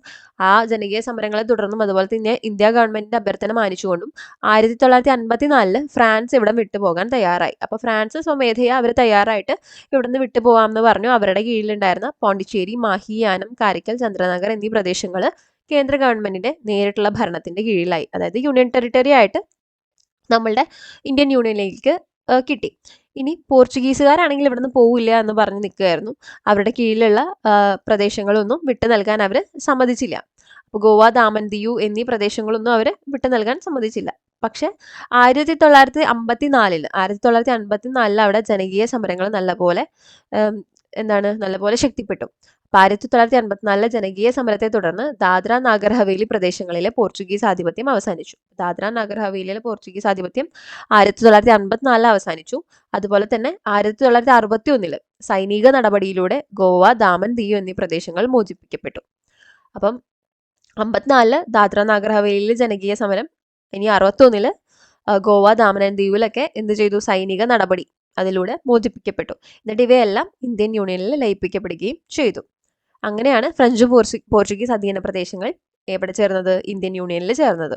ആ ജനകീയ സമരങ്ങളെ തുടർന്നും അതുപോലെ തന്നെ ഇന്ത്യ ഗവൺമെന്റിന്റെ അഭ്യർത്ഥന മാനിച്ചുകൊണ്ടും 1954 ഫ്രാൻസ് ഇവിടം വിട്ടുപോകാൻ തയ്യാറായി. അപ്പൊ ഫ്രാൻസ് സ്വമേധയാ അവർ തയ്യാറായിട്ട് ഇവിടുന്ന് വിട്ടുപോകാമെന്ന് പറഞ്ഞു. അവരുടെ കീഴിലുണ്ടായിരുന്ന പോണ്ടിച്ചേരി, മാഹി, യാനം, കാരയ്ക്കൽ, ചന്ദ്രനഗർ എന്നീ പ്രദേശങ്ങൾ കേന്ദ്ര ഗവൺമെന്റിന്റെ നേരിട്ടുള്ള ഭരണത്തിന്റെ കീഴിലായി, അതായത് യൂണിയൻ ടെറിട്ടറി ആയിട്ട് നമ്മളുടെ ഇന്ത്യൻ യൂണിയനിലേക്ക് കിട്ടി. ഇനി പോർച്ചുഗീസുകാരാണെങ്കിൽ ഇവിടുന്ന് പോവില്ല എന്ന് പറഞ്ഞ് നിൽക്കുകയായിരുന്നു. അവരുടെ കീഴിലുള്ള പ്രദേശങ്ങളൊന്നും വിട്ടു നൽകാൻ അവർ സമ്മതിച്ചില്ല. അപ്പോൾ ഗോവ, ദാമൻ, ദിയു എന്നീ പ്രദേശങ്ങളൊന്നും അവർ വിട്ടു നൽകാൻ സമ്മതിച്ചില്ല. പക്ഷെ 1954 അവിടെ ജനകീയ സമരങ്ങൾ നല്ലപോലെ ശക്തിപ്പെട്ടു. 1954 ജനകീയ സമരത്തെ തുടർന്ന് ദാദ്ര നാഗർ ഹവേലി പ്രദേശങ്ങളിലെ പോർച്ചുഗീസ് ആധിപത്യം അവസാനിച്ചു. ദാദ്ര നാഗർ ഹവേലിയിലെ പോർച്ചുഗീസ് ആധിപത്യം 1954 അവസാനിച്ചു. അതുപോലെ തന്നെ 1961 സൈനിക നടപടിയിലൂടെ ഗോവ, ദാമൻ, ദിയു എന്നീ പ്രദേശങ്ങൾ മോചിപ്പിക്കപ്പെട്ടു. അപ്പം 54 ദാദ്ര നാഗർ ഹവേലിയിലെ ജനകീയ സമരം. ഇനി 61 ഗോവ, ദാമൻ ആൻഡ് ദിയുവിലൊക്കെ എന്ത് ചെയ്തു? സൈനിക നടപടി അതിലൂടെ മോചിപ്പിക്കപ്പെട്ടു. എന്നിട്ട് ഇവയെല്ലാം ഇന്ത്യൻ യൂണിയനിൽ ലയിപ്പിക്കപ്പെടുകയും ചെയ്തു. അങ്ങനെയാണ് ഫ്രഞ്ച് പോർച്ചുഗീസ് അധീന പ്രദേശങ്ങൾ എവിടെ ചേർന്നത്? ഇന്ത്യൻ യൂണിയനിൽ ചേർന്നത്.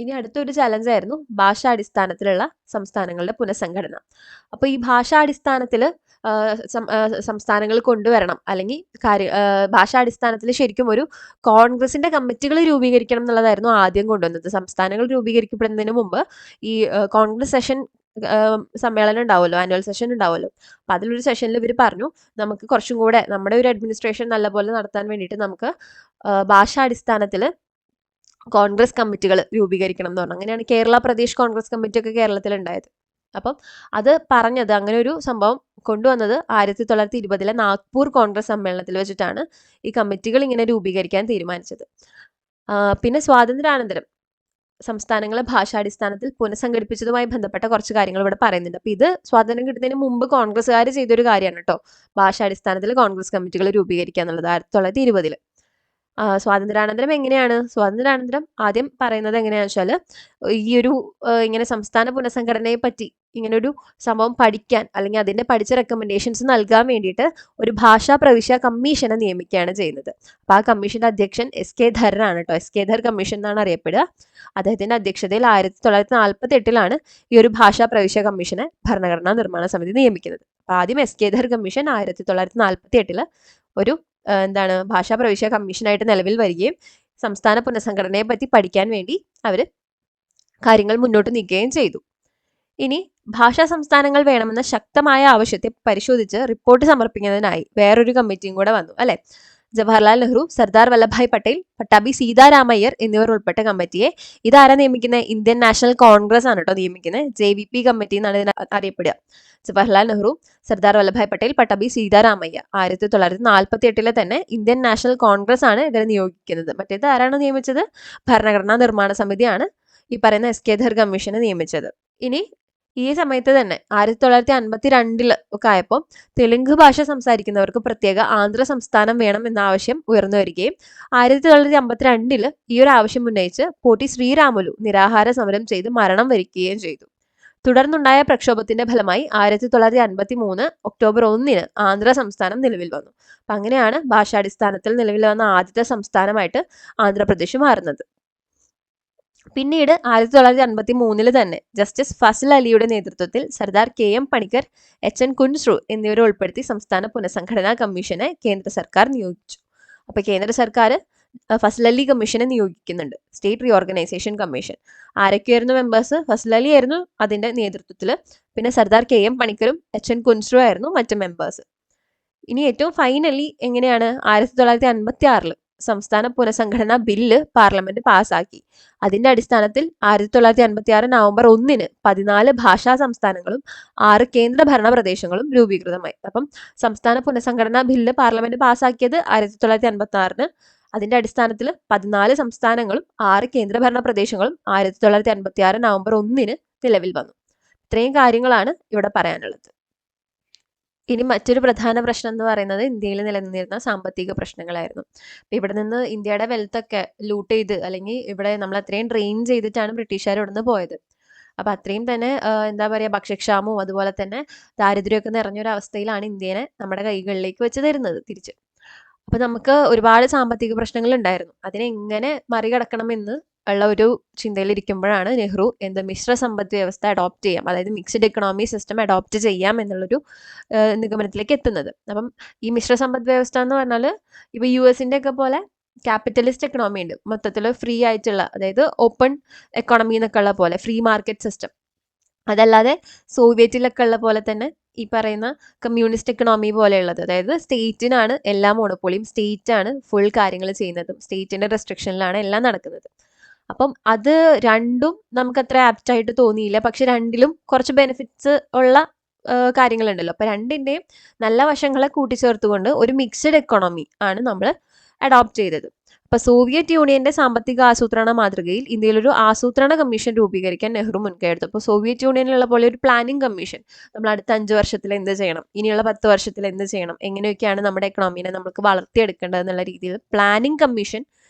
ഇനി അടുത്തൊരു ചലഞ്ച് ആയിരുന്നു ഭാഷാടിസ്ഥാനത്തിലുള്ള സംസ്ഥാനങ്ങളുടെ പുനഃസംഘടന. അപ്പോൾ ഈ ഭാഷാടിസ്ഥാനത്തിൽ സംസ്ഥാനങ്ങൾ കൊണ്ടുവരണം, അല്ലെങ്കിൽ ഭാഷാടിസ്ഥാനത്തിൽ ശരിക്കും ഒരു കോൺഗ്രസിന്റെ കമ്മിറ്റികൾ രൂപീകരിക്കണം എന്നുള്ളതായിരുന്നു ആദ്യം കൊണ്ടുവന്നത്. സംസ്ഥാനങ്ങൾ രൂപീകരിക്കപ്പെടുന്നതിന് മുമ്പ് ഈ കോൺഗ്രസ് സെഷൻ സമ്മേളനം ഉണ്ടാവുമല്ലോ, ആനുവൽ സെഷൻ ഉണ്ടാവുമല്ലോ. അപ്പം അതിലൊരു സെഷനിൽ ഇവർ പറഞ്ഞു, നമുക്ക് കുറച്ചും കൂടെ നമ്മുടെ ഒരു അഡ്മിനിസ്ട്രേഷൻ നല്ലപോലെ നടത്താൻ വേണ്ടിയിട്ട് നമുക്ക് ഭാഷാടിസ്ഥാനത്തിൽ കോൺഗ്രസ് കമ്മിറ്റികൾ രൂപീകരിക്കണം എന്ന് പറഞ്ഞു. അങ്ങനെയാണ് കേരള പ്രദേശ് കോൺഗ്രസ് കമ്മിറ്റി ഒക്കെ കേരളത്തിൽ ഉണ്ടായത്. അപ്പം അത് പറഞ്ഞത്, അങ്ങനെ ഒരു സംഭവം കൊണ്ടുവന്നത് 1920 നാഗ്പൂർ കോൺഗ്രസ് സമ്മേളനത്തിൽ വെച്ചിട്ടാണ് ഈ കമ്മിറ്റികൾ ഇങ്ങനെ രൂപീകരിക്കാൻ തീരുമാനിച്ചത്. പിന്നെ സ്വാതന്ത്ര്യാനന്തരം സംസ്ഥാനങ്ങളെ ഭാഷാടിസ്ഥാനത്തിൽ പുനഃസംഘടിപ്പിച്ചതുമായി ബന്ധപ്പെട്ട കുറച്ച് കാര്യങ്ങൾ ഇവിടെ പറയുന്നുണ്ട്. അപ്പോൾ ഇത് സ്വാതന്ത്ര്യം കിട്ടുന്നതിന് മുമ്പ് കോൺഗ്രസ്സുകാർ ചെയ്തൊരു കാര്യമാണ് കേട്ടോ, ഭാഷാടിസ്ഥാനത്തിൽ കോൺഗ്രസ് കമ്മിറ്റികൾ രൂപീകരിക്കുക എന്നുള്ളത് 1920. സ്വാതന്ത്ര്യാനന്തരം എങ്ങനെയാണ്? സ്വാതന്ത്ര്യാനന്തരം ആദ്യം പറയുന്നത് എങ്ങനെയാണെന്ന് വെച്ചാൽ, ഈ ഒരു ഇങ്ങനെ സംസ്ഥാന പുനഃസംഘടനയെ പറ്റി ഇങ്ങനൊരു സംഭവം പഠിക്കാൻ, അല്ലെങ്കിൽ അതിൻ്റെ പഠിച്ച റെക്കമെൻഡേഷൻസ് നൽകാൻ വേണ്ടിയിട്ട് ഒരു ഭാഷാ പ്രവിശ്യ കമ്മീഷനെ നിയമിക്കുകയാണ് ചെയ്യുന്നത്. അപ്പോൾ ആ കമ്മീഷന്റെ അധ്യക്ഷൻ S.K. ധറാണ് കേട്ടോ. S.K. ധർ കമ്മീഷൻ എന്നാണ് അറിയപ്പെടുക. അദ്ദേഹത്തിന്റെ അധ്യക്ഷതയിൽ 1948 ഈ ഒരു ഭാഷാ പ്രവിശ്യ കമ്മീഷനെ ഭരണഘടനാ നിർമ്മാണ സമിതി നിയമിക്കുന്നത്. അപ്പോൾ ആദ്യം S.K. ധർ കമ്മീഷൻ 1948 ഒരു ഭാഷാ പ്രവിശ്യ കമ്മീഷനായിട്ട് നിലവിൽ വരികയും സംസ്ഥാന പുനഃസംഘടനയെ പറ്റി പഠിക്കാൻ വേണ്ടി അവർ കാര്യങ്ങൾ മുന്നോട്ട് നീക്കുകയും ചെയ്തു. ഇനി ഭാഷാ സംസ്ഥാനങ്ങൾ വേണമെന്ന ശക്തമായ ആവശ്യത്തെ പരിശോധിച്ച് റിപ്പോർട്ട് സമർപ്പിക്കുന്നതിനായി വേറൊരു കമ്മിറ്റിയും കൂടെ വന്നു, അല്ലെ? ജവഹർലാൽ നെഹ്റു, സർദാർ വല്ലഭായ് പട്ടേൽ, പട്ടാഭി സീതാരാമയ്യർ എന്നിവർ ഉൾപ്പെട്ട കമ്മിറ്റിയെ ഇതാരാ നിയമിക്കുന്നത്? ഇന്ത്യൻ നാഷണൽ കോൺഗ്രസ് ആണ് കേട്ടോ നിയമിക്കുന്നത്. JVP കമ്മിറ്റി എന്നാണ് ഇതിനെ അറിയപ്പെടുക. ജവഹർലാൽ നെഹ്റു, സർദാർ വല്ലഭായ് പട്ടേൽ, പട്ടാഭി സീതാരാമയ്യ. 1948 തന്നെ ഇന്ത്യൻ നാഷണൽ കോൺഗ്രസ് ആണ് ഇതിനെ നിയോഗിക്കുന്നത്. മറ്റേത് ആരാണ് നിയമിച്ചത്? ഭരണഘടനാ നിർമ്മാണ സമിതിയാണ് ഈ പറയുന്ന S.K. ധർ കമ്മീഷനെ നിയമിച്ചത്. ഇനി ഈ സമയത്ത് തന്നെ 1952 ഒക്കെ ആയപ്പോൾ തെലുങ്ക് ഭാഷ സംസാരിക്കുന്നവർക്ക് പ്രത്യേക ആന്ധ്ര സംസ്ഥാനം വേണം എന്ന ആവശ്യം ഉയർന്നു വരികയും 1952 ഈ ഒരു ആവശ്യം ഉന്നയിച്ച് പോറ്റി ശ്രീരാമുലു നിരാഹാര സമരം ചെയ്ത് മരണം വരിക്കുകയും ചെയ്തു. തുടർന്നുണ്ടായ പ്രക്ഷോഭത്തിന്റെ ഫലമായി 1953 ഒക്ടോബർ 1 ആന്ധ്ര സംസ്ഥാനം നിലവിൽ വന്നു. അപ്പം അങ്ങനെയാണ് ഭാഷാടിസ്ഥാനത്തിൽ നിലവിൽ വന്ന ആദ്യത്തെ സംസ്ഥാനമായിട്ട് ആന്ധ്രാപ്രദേശ് മാറുന്നത്. പിന്നീട് 1953 തന്നെ ജസ്റ്റിസ് ഫസൽ അലിയുടെ നേതൃത്വത്തിൽ സർദാർ KM പണിക്കർ, HN കുൻസ്രു എന്നിവരെ ഉൾപ്പെടുത്തി സംസ്ഥാന പുനഃസംഘടനാ കമ്മീഷനെ കേന്ദ്ര സർക്കാർ നിയോഗിച്ചു. അപ്പോൾ കേന്ദ്ര സർക്കാർ ഫസൽ അലി കമ്മീഷനെ നിയോഗിക്കുന്നുണ്ട്, സ്റ്റേറ്റ് റീഓർഗനൈസേഷൻ കമ്മീഷൻ. ആരൊക്കെയായിരുന്നു മെമ്പേഴ്സ്? ഫസൽ അലി ആയിരുന്നു അതിന്റെ നേതൃത്വത്തിൽ, പിന്നെ സർദാർ KM പണിക്കരും HN കുൻസ്രു ആയിരുന്നു മറ്റ് മെമ്പേഴ്സ്. ഇനി ഏറ്റവും ഫൈനലി എങ്ങനെയാണ് 1956 സംസ്ഥാന പുനഃസംഘടനാ ബില്ല് പാർലമെന്റ് പാസ്സാക്കി. അതിന്റെ അടിസ്ഥാനത്തിൽ 1956 നവംബർ 1 14 ഭാഷാ സംസ്ഥാനങ്ങളും 6 കേന്ദ്രഭരണ പ്രദേശങ്ങളും രൂപീകൃതമായി. അപ്പം സംസ്ഥാന പുനഃസംഘടനാ ബില്ല് പാർലമെന്റ് പാസ്സാക്കിയത് 1956. അതിന്റെ അടിസ്ഥാനത്തിൽ 14 സംസ്ഥാനങ്ങളും 6 കേന്ദ്രഭരണ പ്രദേശങ്ങളും 1956 നവംബർ 1 നിലവിൽ വന്നു. ഇത്രയും കാര്യങ്ങളാണ് ഇവിടെ പറയാനുള്ളത്. ഇനി മറ്റൊരു പ്രധാന പ്രശ്നം എന്ന് പറയുന്നത് ഇന്ത്യയിൽ നിലനിന്നിരുന്ന സാമ്പത്തിക പ്രശ്നങ്ങളായിരുന്നു. അപ്പം ഇവിടെ നിന്ന് ഇന്ത്യയുടെ വെൽത്തൊക്കെ ലൂട്ട് ചെയ്ത്, അല്ലെങ്കിൽ ഇവിടെ നമ്മൾ അത്രയും ഡ്രെയിൻ ചെയ്തിട്ടാണ് ബ്രിട്ടീഷുകാർ ഇവിടെ നിന്ന് പോയത്. അപ്പം അത്രയും തന്നെ എന്താ പറയുക, ഭക്ഷ്യക്ഷാമവും അതുപോലെ തന്നെ ദാരിദ്ര്യമൊക്കെ നിറഞ്ഞൊരു അവസ്ഥയിലാണ് ഇന്ത്യനെ നമ്മുടെ കൈകളിലേക്ക് വെച്ച് തരുന്നത് തിരിച്ച്. അപ്പം നമുക്ക് ഒരുപാട് സാമ്പത്തിക പ്രശ്നങ്ങൾ ഉണ്ടായിരുന്നു. അതിനെ എങ്ങനെ മറികടക്കണമെന്ന് ഉള്ള ഒരു ചിന്തയിലിരിക്കുമ്പോഴാണ് നെഹ്റു മിശ്ര സമ്പദ് വ്യവസ്ഥ അഡോപ്റ്റ് ചെയ്യാം, അതായത് മിക്സ്ഡ് എക്കണോമി സിസ്റ്റം അഡോപ്റ്റ് ചെയ്യാം എന്നുള്ളൊരു നിഗമനത്തിലേക്ക് എത്തുന്നത്. അപ്പം ഈ മിശ്ര സമ്പദ് വ്യവസ്ഥ എന്ന് പറഞ്ഞാൽ ഇപ്പോൾ US ഒക്കെ പോലെ ക്യാപിറ്റലിസ്റ്റ് എക്കണോമി ഉണ്ട്, മൊത്തത്തിൽ ഫ്രീ ആയിട്ടുള്ള, അതായത് ഓപ്പൺ എക്കോണമി എന്നൊക്കെ ഉള്ള പോലെ ഫ്രീ മാർക്കറ്റ് സിസ്റ്റം. അതല്ലാതെ സോവിയറ്റിലൊക്കെ ഉള്ള പോലെ തന്നെ ഈ പറയുന്ന കമ്മ്യൂണിസ്റ്റ് എക്കണോമി പോലെയുള്ളത്, അതായത് സ്റ്റേറ്റിനാണ് എല്ലാ മോണോപ്പൊളിയും, സ്റ്റേറ്റ് ആണ് ഫുൾ കാര്യങ്ങൾ ചെയ്യുന്നതും, സ്റ്റേറ്റിന്റെ റെസ്ട്രിക്ഷനിലാണ് എല്ലാം നടക്കുന്നത്. അപ്പം അത് രണ്ടും നമുക്ക് അത്ര ആപ്റ്റായിട്ട് തോന്നിയില്ല. പക്ഷെ രണ്ടിലും കുറച്ച് ബെനിഫിറ്റ്സ് ഉള്ള കാര്യങ്ങളുണ്ടല്ലോ. അപ്പം രണ്ടിൻ്റെയും നല്ല വശങ്ങളെ കൂട്ടിച്ചേർത്തുകൊണ്ട് ഒരു മിക്സ്ഡ് എക്കോണമി ആണ് നമ്മൾ അഡോപ്റ്റ് ചെയ്തത്. അപ്പം സോവിയറ്റ് യൂണിയന്റെ സാമ്പത്തിക ആസൂത്രണ മാതൃകയിൽ ഇന്ത്യയിൽ ഒരു ആസൂത്രണ കമ്മീഷൻ രൂപീകരിക്കാൻ നെഹ്റു മുൻകൈ എടുത്തു. അപ്പോൾ സോവിയറ്റ് യൂണിയനിലുള്ള പോലെ ഒരു പ്ലാനിംഗ് കമ്മീഷൻ, നമ്മൾ അടുത്ത 5 വർഷത്തിൽ എന്ത് ചെയ്യണം, ഇനിയുള്ള 10 വർഷത്തിൽ എന്ത് ചെയ്യണം, എങ്ങനെയൊക്കെയാണ് നമ്മുടെ എക്കണോമിനെ നമുക്ക് വളർത്തിയെടുക്കേണ്ടത് എന്നുള്ള രീതിയിൽ പ്ലാനിംഗ് കമ്മീഷൻ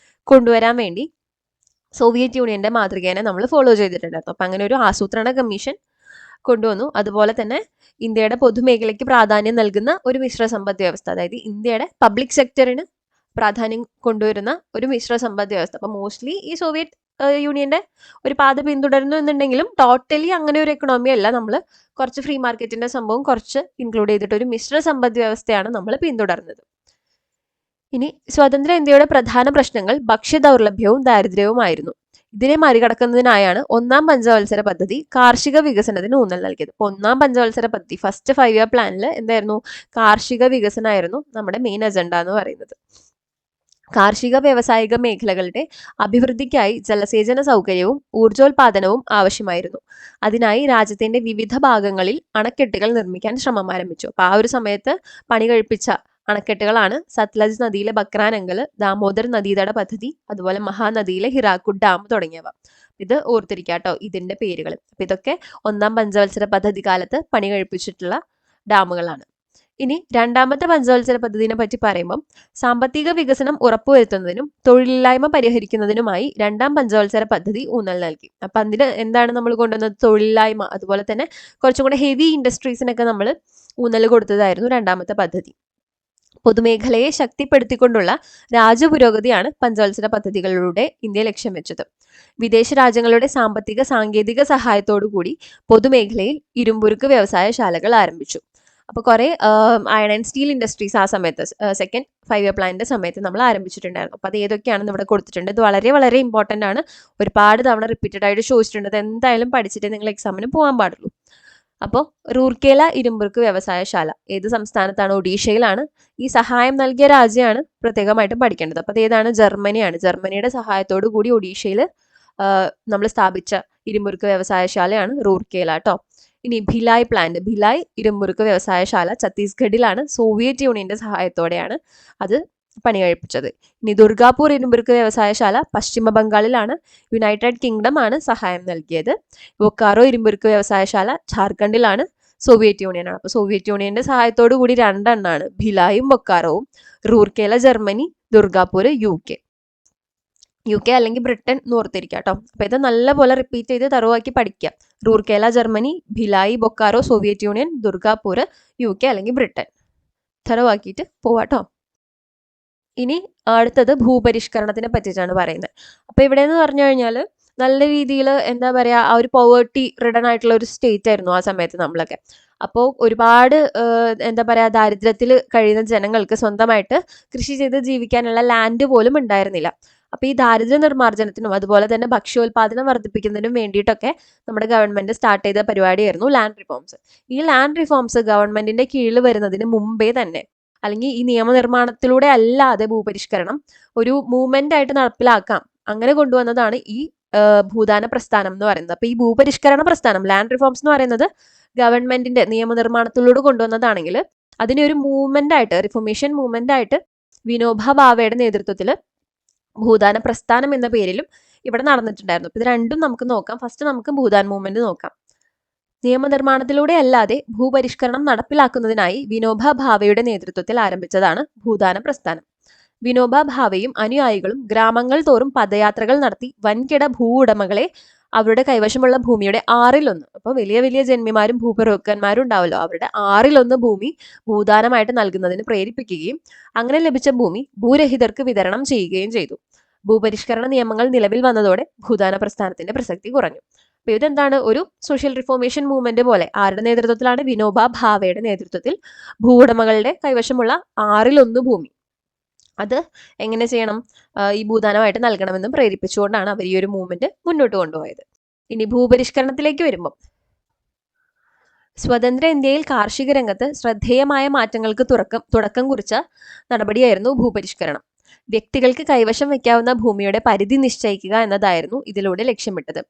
കൊണ്ടുവരാൻ വേണ്ടി സോവിയറ്റ് യൂണിയന്റെ മാതൃകേനെ നമ്മൾ ഫോളോ ചെയ്തിട്ടുണ്ടായിരുന്നു. അപ്പം അങ്ങനെ ഒരു ആസൂത്രണ കമ്മീഷൻ കൊണ്ടുവന്നു. അതുപോലെ തന്നെ ഇന്ത്യയുടെ പൊതുമേഖലയ്ക്ക് പ്രാധാന്യം നൽകുന്ന ഒരു മിശ്ര സമ്പദ് വ്യവസ്ഥ, അതായത് ഇന്ത്യയുടെ പബ്ലിക് സെക്ടറിന് പ്രാധാന്യം കൊണ്ടുവരുന്ന ഒരു മിശ്ര സമ്പദ് വ്യവസ്ഥ. അപ്പം മോസ്റ്റ്ലി ഈ സോവിയറ്റ് യൂണിയന്റെ ഒരു പാത പിന്തുടരുന്നു എന്നുണ്ടെങ്കിലും ടോട്ടലി അങ്ങനെ ഒരു എക്കണോമി അല്ല, നമ്മൾ കുറച്ച് ഫ്രീ മാർക്കറ്റിന്റെ സംഭവം കുറച്ച് ഇൻക്ലൂഡ് ചെയ്തിട്ട് ഒരു മിശ്ര സമ്പദ് വ്യവസ്ഥയാണ് നമ്മൾ പിന്തുടർന്നത്. ഇനി സ്വതന്ത്ര ഇന്ത്യയുടെ പ്രധാന പ്രശ്നങ്ങൾ ഭക്ഷ്യദൗർലഭ്യവും ദാരിദ്ര്യവുമായിരുന്നു. ഇതിനെ മറികടക്കുന്നതിനായാണ് 1ാം പഞ്ചവത്സര പദ്ധതി കാർഷിക വികസനത്തിന് ഊന്നൽ നൽകിയത്. അപ്പോൾ 1ാം പഞ്ചവത്സര പദ്ധതി, ഫസ്റ്റ് 5 ഇയർ പ്ലാനിൽ എന്തായിരുന്നു? കാർഷിക വികസനമായിരുന്നു നമ്മുടെ മെയിൻ അജണ്ട എന്ന് പറയുന്നത്. കാർഷിക വ്യാവസായിക മേഖലകളുടെ അഭിവൃദ്ധിക്കായി ജലസേചന സൗകര്യവും ഊർജോൽപാദനവും ആവശ്യമായിരുന്നു. അതിനായി രാജ്യത്തിന്റെ വിവിധ ഭാഗങ്ങളിൽ അണക്കെട്ടുകൾ നിർമ്മിക്കാൻ ശ്രമം ആരംഭിച്ചു. അപ്പോൾ ആ ഒരു സമയത്ത് പണി കഴിപ്പിച്ച അണക്കെട്ടുകളാണ് സത്ലജ് നദിയിലെ ബക്രാനങ്കൽ, ദാമോദർ നദീതട പദ്ധതി, അതുപോലെ മഹാനദിയിലെ ഹിരാക്കുഡ് ഡാം തുടങ്ങിയവ. ഇത് ഓർത്തിരിക്കാട്ടോ ഇതിന്റെ പേരുകൾ. അപ്പം ഇതൊക്കെ 1ാം പഞ്ചവത്സര പദ്ധതി കാലത്ത് പണി കഴിപ്പിച്ചിട്ടുള്ള ഡാമുകളാണ്. ഇനി 2ാമത്തെ പഞ്ചവത്സര പദ്ധതിനെ പറ്റി പറയുമ്പം സാമ്പത്തിക വികസനം ഉറപ്പുവരുത്തുന്നതിനും തൊഴിലില്ലായ്മ പരിഹരിക്കുന്നതിനുമായി 2ാം പഞ്ചവത്സര പദ്ധതി ഊന്നൽ നൽകി. അപ്പം അതിൽ എന്താണ് നമ്മൾ കൊണ്ടുവന്നത്? തൊഴിലില്ലായ്മ, അതുപോലെ തന്നെ കുറച്ചും കൂടെ ഹെവി ഇൻഡസ്ട്രീസിനൊക്കെ നമ്മൾ ഊന്നൽ കൊടുത്തതായിരുന്നു 2ാമത്തെ പദ്ധതി. പൊതുമേഖലയെ ശക്തിപ്പെടുത്തിക്കൊണ്ടുള്ള രാജ്യപുരോഗതിയാണ് പഞ്ചവത്സര പദ്ധതികളിലൂടെ ഇന്ത്യ ലക്ഷ്യം വെച്ചത്. വിദേശ രാജ്യങ്ങളുടെ സാമ്പത്തിക സാങ്കേതിക സഹായത്തോടു കൂടി പൊതുമേഖലയിൽ ഇരുമ്പുരുക്ക് വ്യവസായശാലകൾ ആരംഭിച്ചു. അപ്പോൾ കുറേ അയൺ ആൻഡ് സ്റ്റീൽ ഇൻഡസ്ട്രീസ് ആ സമയത്ത് സെക്കൻഡ് 5 ഇയർ പ്ലാനിന്റെ സമയത്ത് നമ്മൾ ആരംഭിച്ചിട്ടുണ്ടായിരുന്നു. അപ്പോൾ അത് ഏതൊക്കെയാണെന്ന് ഇവിടെ കൊടുത്തിട്ടുണ്ട്. ഇത് വളരെ വളരെ ഇമ്പോർട്ടൻ്റ് ആണ്, ഒരുപാട് തവണ റിപ്പീറ്റഡ് ആയിട്ട് ചോദിച്ചിട്ടുണ്ട്. അത് എന്തായാലും പഠിച്ചിട്ട് നിങ്ങൾ എക്സാമിന് പോകാൻ പാടുള്ളൂ. അപ്പോൾ റൂർക്കേല ഇരുമ്പുരുക്ക് വ്യവസായശാല ഏത് സംസ്ഥാനത്താണ്? ഒഡീഷയിലാണ്. ഈ സഹായം നൽകിയ രാജ്യമാണ് പ്രത്യേകമായിട്ടും പഠിക്കേണ്ടത്. അപ്പോൾ അത് ഏതാണ്? ജർമ്മനിയാണ്. ജർമ്മനിയുടെ സഹായത്തോടു കൂടി ഒഡീഷയിൽ നമ്മൾ സ്ഥാപിച്ച ഇരുമ്പുരുക്ക് വ്യവസായശാലയാണ് റൂർക്കേല കേട്ടോ. ഇനി ഭിലായ് പ്ലാന്റ്, ഭിലായ് ഇരുമ്പുരുക്ക് വ്യവസായശാല ഛത്തീസ്ഗഡിലാണ്. സോവിയറ്റ് യൂണിയന്റെ സഹായത്തോടെയാണ് അത് പണി കഴിപ്പിച്ചത്. ഇനി ദുർഗാപൂർ ഇരുമ്പുരുക്ക് വ്യവസായശാല പശ്ചിമ ബംഗാളിലാണ്. യുണൈറ്റഡ് കിങ്ഡം ആണ് സഹായം നൽകിയത്. ബൊക്കാറോ ഇരുമ്പുരുക്ക് വ്യവസായശാല ഝാർഖണ്ഡിലാണ്. സോവിയറ്റ് യൂണിയനാണ്. അപ്പോൾ സോവിയറ്റ് യൂണിയന്റെ സഹായത്തോടു കൂടി 2 എണ്ണമാണ്, ഭിലായും ബൊക്കാറോവും. Rourkela Germany, Durgapur UK. UK അല്ലെങ്കിൽ ബ്രിട്ടൻ എന്ന് ഓർത്തിരിക്കുക കേട്ടോ. അപ്പോൾ ഇത് നല്ലപോലെ റിപ്പീറ്റ് ചെയ്ത് തറവാക്കി പഠിക്കുക. Rourkela Germany, Bhilai Bokaro Soviet union, Durgapur UK അല്ലെങ്കിൽ ബ്രിട്ടൻ. തറവാക്കിയിട്ട് പോവാട്ടോ. ഇനി അടുത്തത് ഭൂപരിഷ്കരണത്തിനെ പറ്റിയിട്ടാണ് പറയുന്നത്. അപ്പോൾ ഇവിടെ എന്ന് പറഞ്ഞു കഴിഞ്ഞാൽ നല്ല രീതിയിൽ എന്താ പറയുക, ആ ഒരു പോവേർട്ടി റിഡൺ ആയിട്ടുള്ള ഒരു സ്റ്റേറ്റ് ആയിരുന്നു ആ സമയത്ത് നമ്മളൊക്കെ. അപ്പോൾ ഒരുപാട് എന്താ പറയുക, ദാരിദ്ര്യത്തിൽ കഴിയുന്ന ജനങ്ങൾക്ക് സ്വന്തമായിട്ട് കൃഷി ചെയ്ത് ജീവിക്കാനുള്ള ലാൻഡ് പോലും ഉണ്ടായിരുന്നില്ല. അപ്പോൾ ഈ ദാരിദ്ര്യ നിർമ്മാർജ്ജനത്തിനും അതുപോലെ തന്നെ ഭക്ഷ്യോൽപാദനം വർദ്ധിപ്പിക്കുന്നതിനും വേണ്ടിയിട്ടൊക്കെ നമ്മുടെ ഗവൺമെന്റ് സ്റ്റാർട്ട് ചെയ്ത പരിപാടിയായിരുന്നു ലാൻഡ് റിഫോംസ്. ഈ ലാൻഡ് റിഫോംസ് ഗവൺമെന്റിന്റെ കീഴിൽ വരുന്നതിന് മുമ്പേ തന്നെ, അല്ലെങ്കിൽ ഈ നിയമനിർമ്മാണത്തിലൂടെ അല്ലാതെ ഭൂപരിഷ്കരണം ഒരു മൂവ്മെന്റ് ആയിട്ട് നടപ്പിലാക്കാം, അങ്ങനെ കൊണ്ടുവന്നതാണ് ഈ ഭൂദാന പ്രസ്ഥാനം എന്ന് പറയുന്നത്. അപ്പോൾ ഈ ഭൂപരിഷ്കരണ പ്രസ്ഥാനം, ലാൻഡ് റിഫോംസ് എന്ന് പറയുന്നത് ഗവൺമെന്റിന്റെ നിയമനിർമ്മാണത്തിലൂടെ കൊണ്ടുവന്നതാണെങ്കിൽ അതിനെ ഒരു മൂവ്മെന്റ് ആയിട്ട്, റിഫോർമേഷൻ മൂവ്മെന്റ് ആയിട്ട് വിനോബ ഭാവയുടെ നേതൃത്വത്തിൽ ഭൂദാന പ്രസ്ഥാനം എന്ന പേരിലും ഇവിടെ നടന്നിട്ടുണ്ടായിരുന്നു. അപ്പോൾ ഇത് രണ്ടും നമുക്ക് നോക്കാം. ഫസ്റ്റ് നമുക്ക് ഭൂദാൻ മൂവ്മെന്റ് നോക്കാം. നിയമനിർമ്മാണത്തിലൂടെ അല്ലാതെ ഭൂപരിഷ്കരണം നടപ്പിലാക്കുന്നതിനായി വിനോബ ഭാവയുടെ നേതൃത്വത്തിൽ ആരംഭിച്ചതാണ് ഭൂദാന പ്രസ്ഥാനം. വിനോബ ഭാവയും അനുയായികളും ഗ്രാമങ്ങൾ തോറും പദയാത്രകൾ നടത്തി വൻകിട ഭൂ ഉടമകളെ അവരുടെ കൈവശമുള്ള ഭൂമിയുടെ 1/6, അപ്പോൾ വലിയ വലിയ ജന്മിമാരും ഭൂപുരോഹിതന്മാരും ഉണ്ടാവല്ലോ, അവരുടെ 1/6 ഭൂമി ഭൂദാനമായിട്ട് നൽകുന്നതിന് പ്രേരിപ്പിക്കുകയും അങ്ങനെ ലഭിച്ച ഭൂമി ഭൂരഹിതർക്ക് വിതരണം ചെയ്യുകയും ചെയ്തു. ഭൂപരിഷ്കരണ നിയമങ്ങൾ നിലവിൽ വന്നതോടെ ഭൂദാന പ്രസ്ഥാനത്തിന്റെ പ്രസക്തി കുറഞ്ഞു. അപ്പോൾ ഇതെന്താണ്, ഒരു സോഷ്യൽ റിഫോർമേഷൻ മൂവ്മെന്റ് പോലെ. ആരുടെ നേതൃത്വത്തിലാണ്? വിനോബ ഭാവയുടെ നേതൃത്വത്തിൽ ഭൂ ഉടമകളുടെ കൈവശമുള്ള 1/6 ഭൂമി അത് എങ്ങനെ ചെയ്യണം, ഈ ഭൂദാനമായിട്ട് നൽകണമെന്നും പ്രേരിപ്പിച്ചുകൊണ്ടാണ് അവർ ഈ ഒരു മൂവ്മെന്റ് മുന്നോട്ട് കൊണ്ടുപോയത്. ഇനി ഭൂപരിഷ്കരണത്തിലേക്ക് വരുമ്പോൾ, സ്വതന്ത്ര ഇന്ത്യയിൽ കാർഷിക രംഗത്ത് ശ്രദ്ധേയമായ മാറ്റങ്ങൾക്ക് തുടക്കം കുറിച്ച നടപടിയായിരുന്നു ഭൂപരിഷ്കരണം. വ്യക്തികൾക്ക് കൈവശം വയ്ക്കാവുന്ന ഭൂമിയുടെ പരിധി നിശ്ചയിക്കുക എന്നതായിരുന്നു ഇതിലൂടെ ലക്ഷ്യമിട്ടത്.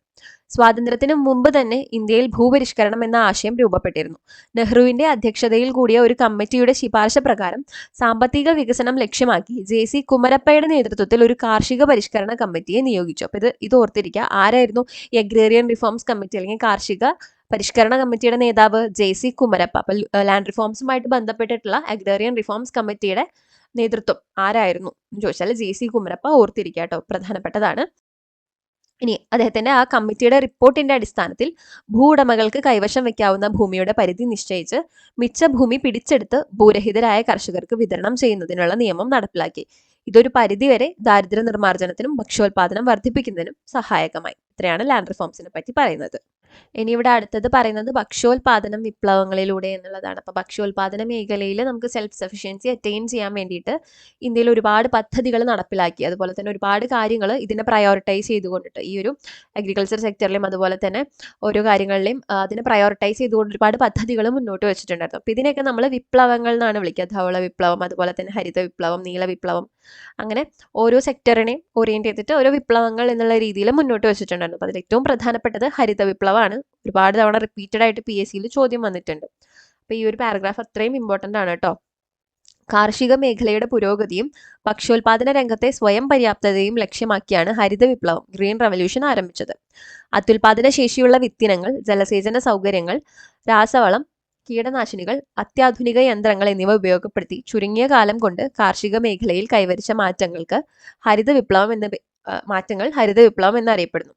സ്വാതന്ത്ര്യത്തിന് മുമ്പ് തന്നെ ഇന്ത്യയിൽ ഭൂപരിഷ്കരണം എന്ന ആശയം രൂപപ്പെട്ടിരുന്നു. നെഹ്റുവിന്റെ അധ്യക്ഷതയിൽ കൂടിയ ഒരു കമ്മിറ്റിയുടെ ശുപാർശ പ്രകാരം സാമ്പത്തിക വികസനം ലക്ഷ്യമാക്കി JC കുമരപ്പയുടെ നേതൃത്വത്തിൽ ഒരു കാർഷിക പരിഷ്കരണ കമ്മിറ്റിയെ നിയോഗിച്ചു. അപ്പോൾ ഇത് ഓർത്തിരിക്കുക. ആരായിരുന്നു ഈ അഗ്രേറിയൻ റിഫോംസ് കമ്മിറ്റി അല്ലെങ്കിൽ കാർഷിക പരിഷ്കരണ കമ്മിറ്റിയുടെ നേതാവ്? JC കുമരപ്പ. അപ്പോൾ ലാൻഡ് റിഫോംസുമായിട്ട് ബന്ധപ്പെട്ടിട്ടുള്ള അഗ്രേറിയൻ റിഫോംസ് കമ്മിറ്റിയുടെ നേതൃത്വം ആരായിരുന്നു എന്ന് ചോദിച്ചാൽ JC കുമരപ്പ. ഓർത്തിരിക്കുക കേട്ടോ, പ്രധാനപ്പെട്ടതാണ്. ഇനി അദ്ദേഹത്തിന്റെ ആ കമ്മിറ്റിയുടെ റിപ്പോർട്ടിന്റെ അടിസ്ഥാനത്തിൽ ഭൂവുടമകൾക്ക് കൈവശം വയ്ക്കാവുന്ന ഭൂമിയുടെ പരിധി നിശ്ചയിച്ച് മിച്ച ഭൂമി പിടിച്ചെടുത്ത് ഭൂരഹിതരായ കർഷകർക്ക് വിതരണം ചെയ്യുന്നതിനുള്ള നിയമം നടപ്പിലാക്കി. ഇതൊരു പരിധിവരെ ദാരിദ്ര്യ നിർമ്മാർജ്ജനത്തിനും ഭക്ഷ്യോൽപാദനം വർദ്ധിപ്പിക്കുന്നതിനും സഹായകമായി. ഇത്രയാണ് ലാൻഡ് റിഫോംസിനെ പറ്റി പറയുന്നത്. ഇനി ഇവിടെ അടുത്തത് പറയുന്നത് ഭക്ഷ്യോൽപാദനം വിപ്ലവങ്ങളിലൂടെ എന്നുള്ളതാണ്. അപ്പോൾ ഭക്ഷ്യോൽപാദന മേഖലയിൽ നമുക്ക് സെൽഫ് സഫിഷ്യൻസി അറ്റൈൻ ചെയ്യാൻ വേണ്ടിയിട്ട് ഇന്ത്യയിൽ ഒരുപാട് പദ്ധതികൾ നടപ്പിലാക്കി. അതുപോലെ തന്നെ ഒരുപാട് കാര്യങ്ങൾ ഇതിനെ പ്രയോറിറ്റൈസ് ചെയ്തുകൊണ്ടിട്ട് ഈ ഒരു അഗ്രികൾച്ചർ സെക്ടറിലും അതുപോലെ തന്നെ ഓരോ കാര്യങ്ങളിലെയും അതിനെ പ്രയോറിറ്റൈസ് ചെയ്തുകൊണ്ട് ഒരുപാട് പദ്ധതികൾ മുന്നോട്ട് വെച്ചിട്ടുണ്ടായിരുന്നു. അപ്പോൾ ഇതിനെയൊക്കെ നമ്മൾ വിപ്ലവങ്ങൾ എന്നാണ് വിളിക്കുക. ധവള വിപ്ലവം, അതുപോലെ തന്നെ ഹരിത വിപ്ലവം, നീല വിപ്ലവം, അങ്ങനെ ഓരോ സെക്ടറിനെയും ഓറിയന്റ് ചെയ്തിട്ട് ഓരോ വിപ്ലവങ്ങൾ എന്നുള്ള രീതിയിൽ മുന്നോട്ട് വെച്ചിട്ടുണ്ടായിരുന്നു. അപ്പോൾ അതിൽ ഏറ്റവും പ്രധാനപ്പെട്ടത് ഹരിത വിപ്ലവമാണ്. ഒരുപാട് തവണ റിപ്പീറ്റഡ് ആയിട്ട് PSCയിൽ ചോദ്യം വന്നിട്ടുണ്ട്. അപ്പോൾ ഈ ഒരു പാരഗ്രാഫ് അത്രയും ഇമ്പോർട്ടൻ്റ് ആണ് കേട്ടോ. കാർഷിക മേഖലയുടെ പുരോഗതിയും ഭക്ഷ്യോൽപാദന രംഗത്തെ സ്വയം പര്യാപ്തതയും ലക്ഷ്യമാക്കിയാണ് ഹരിത വിപ്ലവം, ഗ്രീൻ റവല്യൂഷൻ ആരംഭിച്ചത്. അത്യുൽപാദന ശേഷിയുള്ള വിത്തിനങ്ങൾ, ജലസേചന സൗകര്യങ്ങൾ, രാസവളം, കീടനാശിനികൾ, അത്യാധുനിക യന്ത്രങ്ങൾ എന്നിവ ഉപയോഗപ്പെടുത്തി ചുരുങ്ങിയ കാലം കൊണ്ട് കാർഷിക മേഖലയിൽ കൈവരിച്ച ഹരിത വിപ്ലവം എന്നറിയപ്പെടുന്നു.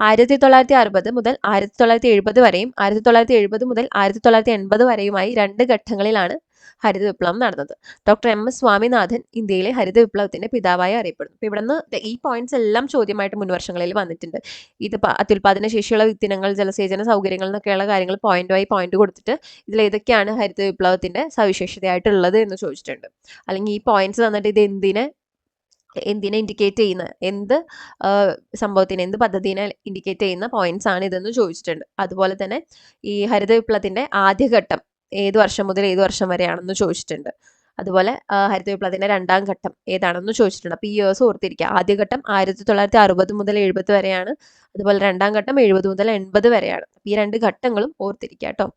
1960 മുതൽ 1970 വരെയും 1970 മുതൽ 1980 വരെയുമായി 2 ഘട്ടങ്ങളിലാണ് ഹരിത വിപ്ലവം നടന്നത്. ഡോക്ടർ MS സ്വാമിനാഥൻ ഇന്ത്യയിലെ ഹരിത വിപ്ലവത്തിന്റെ പിതാവായി അറിയപ്പെടുന്നു. അപ്പോൾ ഇവിടെ നിന്ന് ഈ പോയിന്റ്സ് എല്ലാം ചോദ്യമായിട്ട് മുൻവർഷങ്ങളിൽ വന്നിട്ടുണ്ട്. ഇത് അത്യുൽപാദന ശേഷിയുള്ള വിത്തിനങ്ങൾ, ജലസേചന സൗകര്യങ്ങൾ എന്നൊക്കെയുള്ള കാര്യങ്ങൾ പോയിന്റ് കൊടുത്തിട്ട് ഇതിൽ ഏതൊക്കെയാണ് ഹരിത വിപ്ലവത്തിന്റെ സവിശേഷതയായിട്ടുള്ളത് എന്ന് ചോദിച്ചിട്ടുണ്ട്. അല്ലെങ്കിൽ ഈ പോയിന്റ്സ് തന്നിട്ട് ഇത് എന്തിനെ ഇൻഡിക്കേറ്റ് ചെയ്യുന്ന, എന്ത് സംഭവത്തിന്, എന്ത് പദ്ധതിനെ ഇൻഡിക്കേറ്റ് ചെയ്യുന്ന പോയിന്റ്സ് ആണ് ഇതെന്ന് ചോദിച്ചിട്ടുണ്ട്. അതുപോലെ തന്നെ ഈ ഹരിത വിപ്ലവത്തിന്റെ ആദ്യഘട്ടം ഏത് വർഷം മുതൽ ഏത് വർഷം വരെയാണെന്ന് ചോദിച്ചിട്ടുണ്ട്. അതുപോലെ ഹരിത വിപ്ലവത്തിന്റെ 2ാം ഘട്ടം ഏതാണെന്ന് ചോദിച്ചിട്ടുണ്ട്. അപ്പോൾ ഈ ഇയേഴ്സ് ഓർത്തിരിക്കുക. ആദ്യഘട്ടം 1960 മുതൽ 70 വരെയാണ്. അതുപോലെ 2ാം ഘട്ടം 70 മുതൽ 80 വരെയാണ്. ഈ 2 ഘട്ടങ്ങളും ഓർത്തിരിക്കുക കേട്ടോ.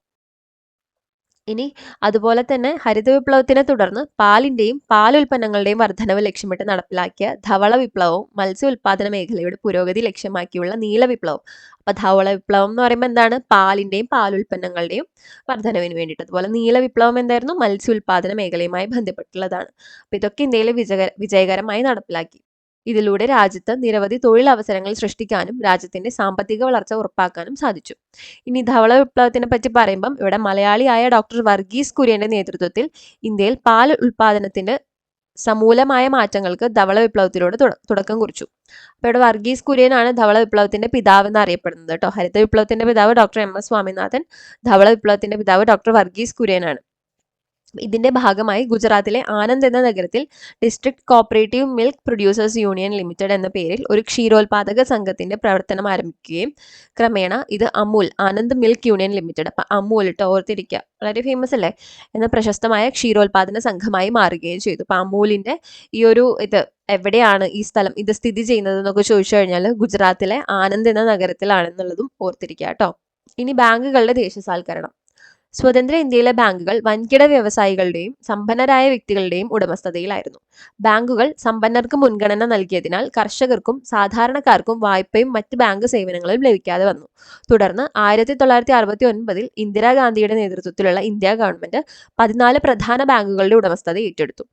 ഇനി അതുപോലെ തന്നെ ഹരിത വിപ്ലവത്തിനെ തുടർന്ന് പാലിന്റെയും പാലുൽപ്പന്നങ്ങളുടെയും വർധനവ് ലക്ഷ്യമിട്ട് നടപ്പിലാക്കിയ ധവള വിപ്ലവവും മത്സ്യ ഉൽപാദന മേഖലയുടെ പുരോഗതി ലക്ഷ്യമാക്കിയുള്ള നീല വിപ്ലവം. അപ്പൊ ധവള വിപ്ലവം എന്ന് പറയുമ്പോൾ എന്താണ്? പാലിന്റെയും പാലുൽപ്പന്നങ്ങളുടെയും വർധനവിന് വേണ്ടിയിട്ട്. അതുപോലെ നീല വിപ്ലവം എന്തായിരുന്നു? മത്സ്യ ഉൽപാദന മേഖലയുമായി ബന്ധപ്പെട്ടുള്ളതാണ്. അപ്പൊ ഇതൊക്കെ ഇന്ത്യയിൽ വിജയകരമായി നടപ്പിലാക്കി. ഇതിലൂടെ രാജ്യത്ത് നിരവധി തൊഴിലവസരങ്ങൾ സൃഷ്ടിക്കാനും രാജ്യത്തിന്റെ സാമ്പത്തിക വളർച്ച ഉറപ്പാക്കാനും സാധിച്ചു. ഇനി ധവള വിപ്ലവത്തിനെ പറ്റി പറയുമ്പം ഇവിടെ മലയാളിയായ ഡോക്ടർ വർഗീസ് കുര്യന്റെ നേതൃത്വത്തിൽ ഇന്ത്യയിൽ പാൽ ഉൽപാദനത്തിന്റെ സമൂലമായ മാറ്റങ്ങൾക്ക് ധവള വിപ്ലവത്തിലൂടെ തുടക്കം കുറിച്ചു. അപ്പോൾ ഇവിടെ വർഗീസ് കുര്യനാണ് ധവള വിപ്ലവത്തിന്റെ പിതാവ് എന്ന് അറിയപ്പെടുന്നത് കേട്ടോ. ഹരിത വിപ്ലവത്തിന്റെ പിതാവ് ഡോക്ടർ MS സ്വാമിനാഥൻ, ധവള വിപ്ലവത്തിന്റെ പിതാവ് ഡോക്ടർ വർഗീസ് കുര്യനാണ്. ഇതിന്റെ ഭാഗമായി ഗുജറാത്തിലെ ആനന്ദ് എന്ന നഗരത്തിൽ district cooperative milk producers union limited എന്ന പേരിൽ ഒരു ക്ഷീരോത്പാദക സംഘത്തിന്റെ പ്രവർത്തനം ആരംഭിക്കുകയും ക്രമേണ ഇത് ആനന്ദ് മിൽക്ക് യൂണിയൻ ലിമിറ്റഡ്, അപ്പം അമൂൽ ഇട്ട് ഓർത്തിരിക്കുക, വളരെ ഫേമസ് അല്ലേ, എന്ന പ്രശസ്തമായ ക്ഷീരോത്പാദന സംഘമായി മാറുകയും ചെയ്തു. അപ്പം അമൂലിന്റെ ഈ ഒരു ഇത് എവിടെയാണ് ഈ സ്ഥലം ഇത് സ്ഥിതി ചെയ്യുന്നത് എന്നൊക്കെ ചോദിച്ചു കഴിഞ്ഞാൽ ഗുജറാത്തിലെ ആനന്ദ് എന്ന നഗരത്തിലാണെന്നുള്ളതും ഓർത്തിരിക്കുക കേട്ടോ. ഇനി ബാങ്കുകളുടെ ദേശസാൽക്കരണം. സ്വതന്ത്ര ഇന്ത്യയിലെ ബാങ്കുകൾ വൻകിട വ്യവസായികളുടെയും സമ്പന്നരായ വ്യക്തികളുടെയും ഉടമസ്ഥതയിലായിരുന്നു. ബാങ്കുകൾ സമ്പന്നർക്ക് മുൻഗണന നൽകിയതിനാൽ കർഷകർക്കും സാധാരണക്കാർക്കും വായ്പയും മറ്റ് ബാങ്ക് സേവനങ്ങളും ലഭിക്കാതെ വന്നു. തുടർന്ന് 1969 ഇന്ദിരാഗാന്ധിയുടെ നേതൃത്വത്തിലുള്ള ഇന്ത്യ ഗവൺമെന്റ് 14 പ്രധാന ബാങ്കുകളുടെ ഉടമസ്ഥത ഏറ്റെടുത്തു.